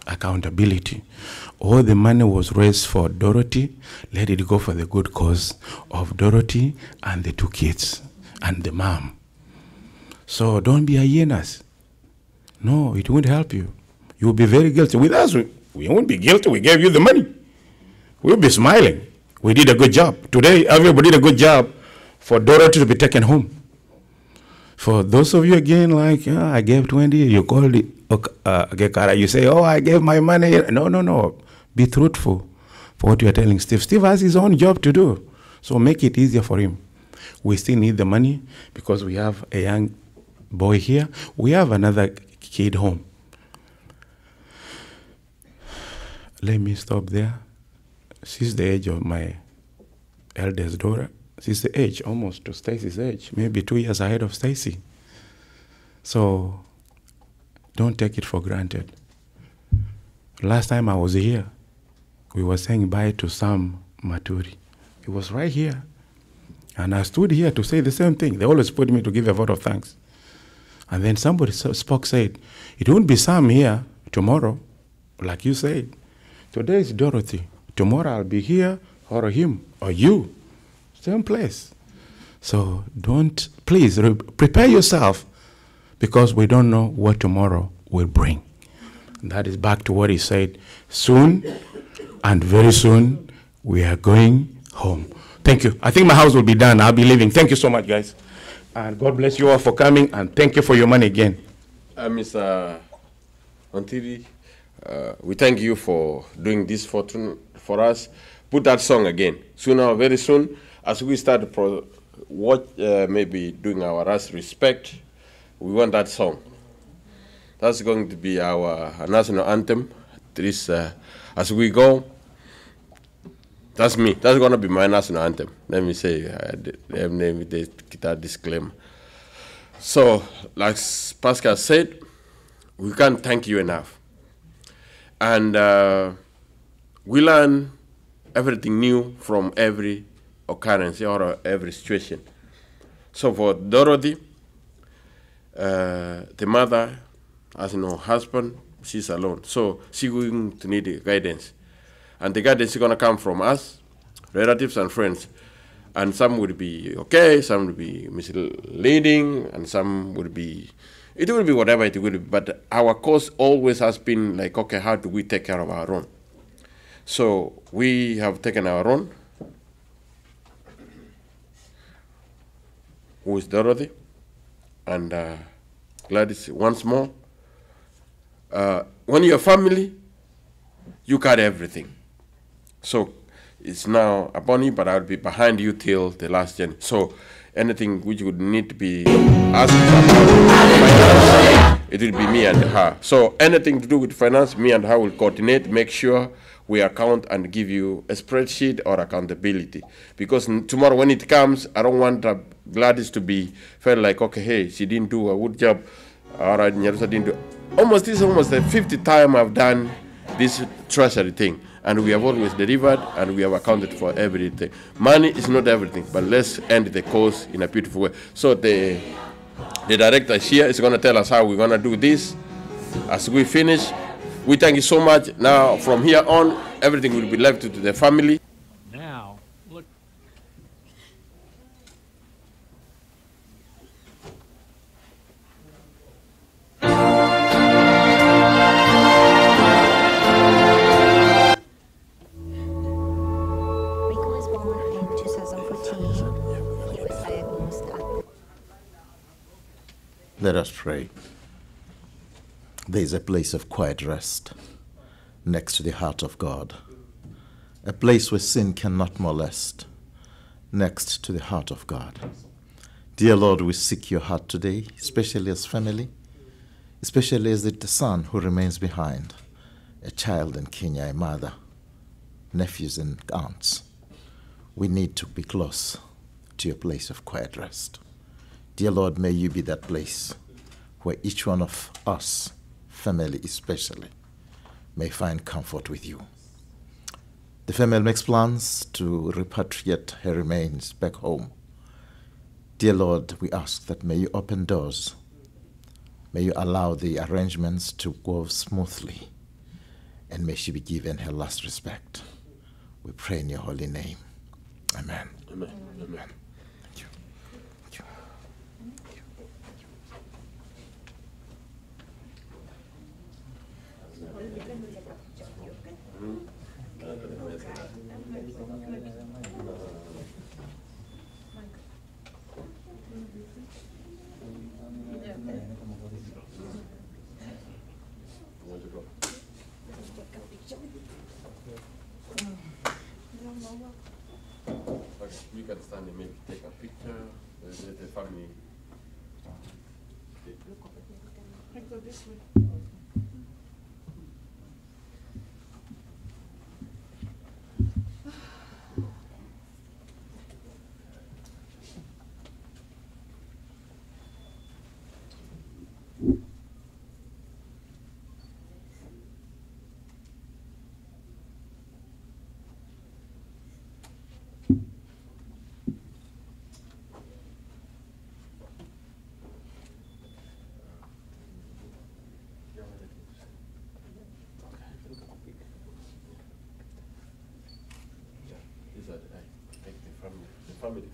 Accountability. All the money was raised for Dorothy. Let it go for the good cause of Dorothy and the 2 kids and the mom. So don't be hyenas. No, it won't help you. You'll be very guilty. With us, we won't be guilty. We gave you the money. We'll be smiling. We did a good job. Today, everybody did a good job for Dorothy to be taken home. For those of you again, like, I gave 20, you called it, you say, I gave my money. No. Be truthful for what you are telling Steve. Steve has his own job to do. So make it easier for him. We still need the money because we have a young boy here. We have another kid home. Let me stop there. She's the age of my eldest daughter. She's the age, almost to Stacy's age, maybe 2 years ahead of Stacy. So don't take it for granted. Last time I was here, we were saying bye to Sam Maturi. He was right here. And I stood here to say the same thing. They always put me to give a vote of thanks. And then somebody said, it won't be Sam here tomorrow, like you said. Today is Dorothy. Tomorrow I'll be here, or him, or you. Same place. So please prepare yourself, because we don't know what tomorrow will bring. And that is back to what he said. Soon, and very soon, we are going home. Thank you. I think my house will be done. I'll be leaving. Thank you so much, guys. And God bless you all for coming, and thank you for your money again. Mr. Ontiri, we thank you for doing this for us. Put that song again. Sooner or very soon, as we start maybe doing our last respect, we want that song. That's going to be our national anthem. As we go, that's me. That's going to be my national anthem. Let me say, that disclaimer. So, like Pascal said, we can't thank you enough. And we learn everything new from every occurrence or every situation. So for Dorothy, the mother has no husband, she's alone. So she's going to need guidance. And the guidance is going to come from us, relatives and friends. And some would be okay, some would be misleading, and some would be, it will be whatever it will be. But our cause always has been like, okay, how do we take care of our own? So we have taken our own, who is Dorothy, and Gladys once more. When you're family, you carry everything. So it's now upon you, but I'll be behind you till the last journey. So anything which would need to be asked about, it will be me and her. So anything to do with finance, me and her will coordinate, make sure we account and give you a spreadsheet or accountability. Because tomorrow when it comes, I don't want Gladys to be felt like, okay, hey, she didn't do a good job. All right, Nyabuto didn't do. This is almost the 50th time I've done this treasury thing. And we have always delivered, and we have accounted for everything. Money is not everything, but let's end the course in a beautiful way. So the director here is going to tell us how we're going to do this. As we finish, we thank you so much. Now, from here on, everything will be left to the family. Now, look. Rico was born in Let us pray. There is a place of quiet rest next to the heart of God, a place where sin cannot molest, next to the heart of God. Dear Lord, we seek your heart today, especially as family, especially as the son who remains behind, a child in Kenya, a mother, nephews and aunts. We need to be close to your place of quiet rest. Dear Lord, may you be that place where each one of us, family especially, may find comfort with you. The family makes plans to repatriate her remains back home. Dear Lord, we ask that may you open doors. May you allow the arrangements to go smoothly, and may she be given her last respect. We pray in your holy name. Amen. Amen. Amen. Thank you. Thank you. We can stand and maybe take a picture. The family. I go this way.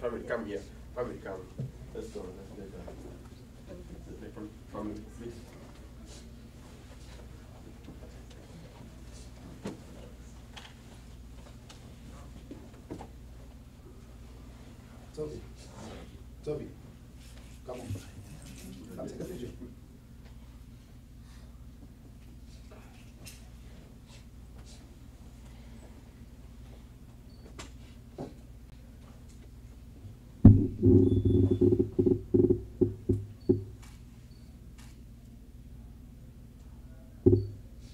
Family, come here. Family, come. Let's go. Let's get the family, please. Toby.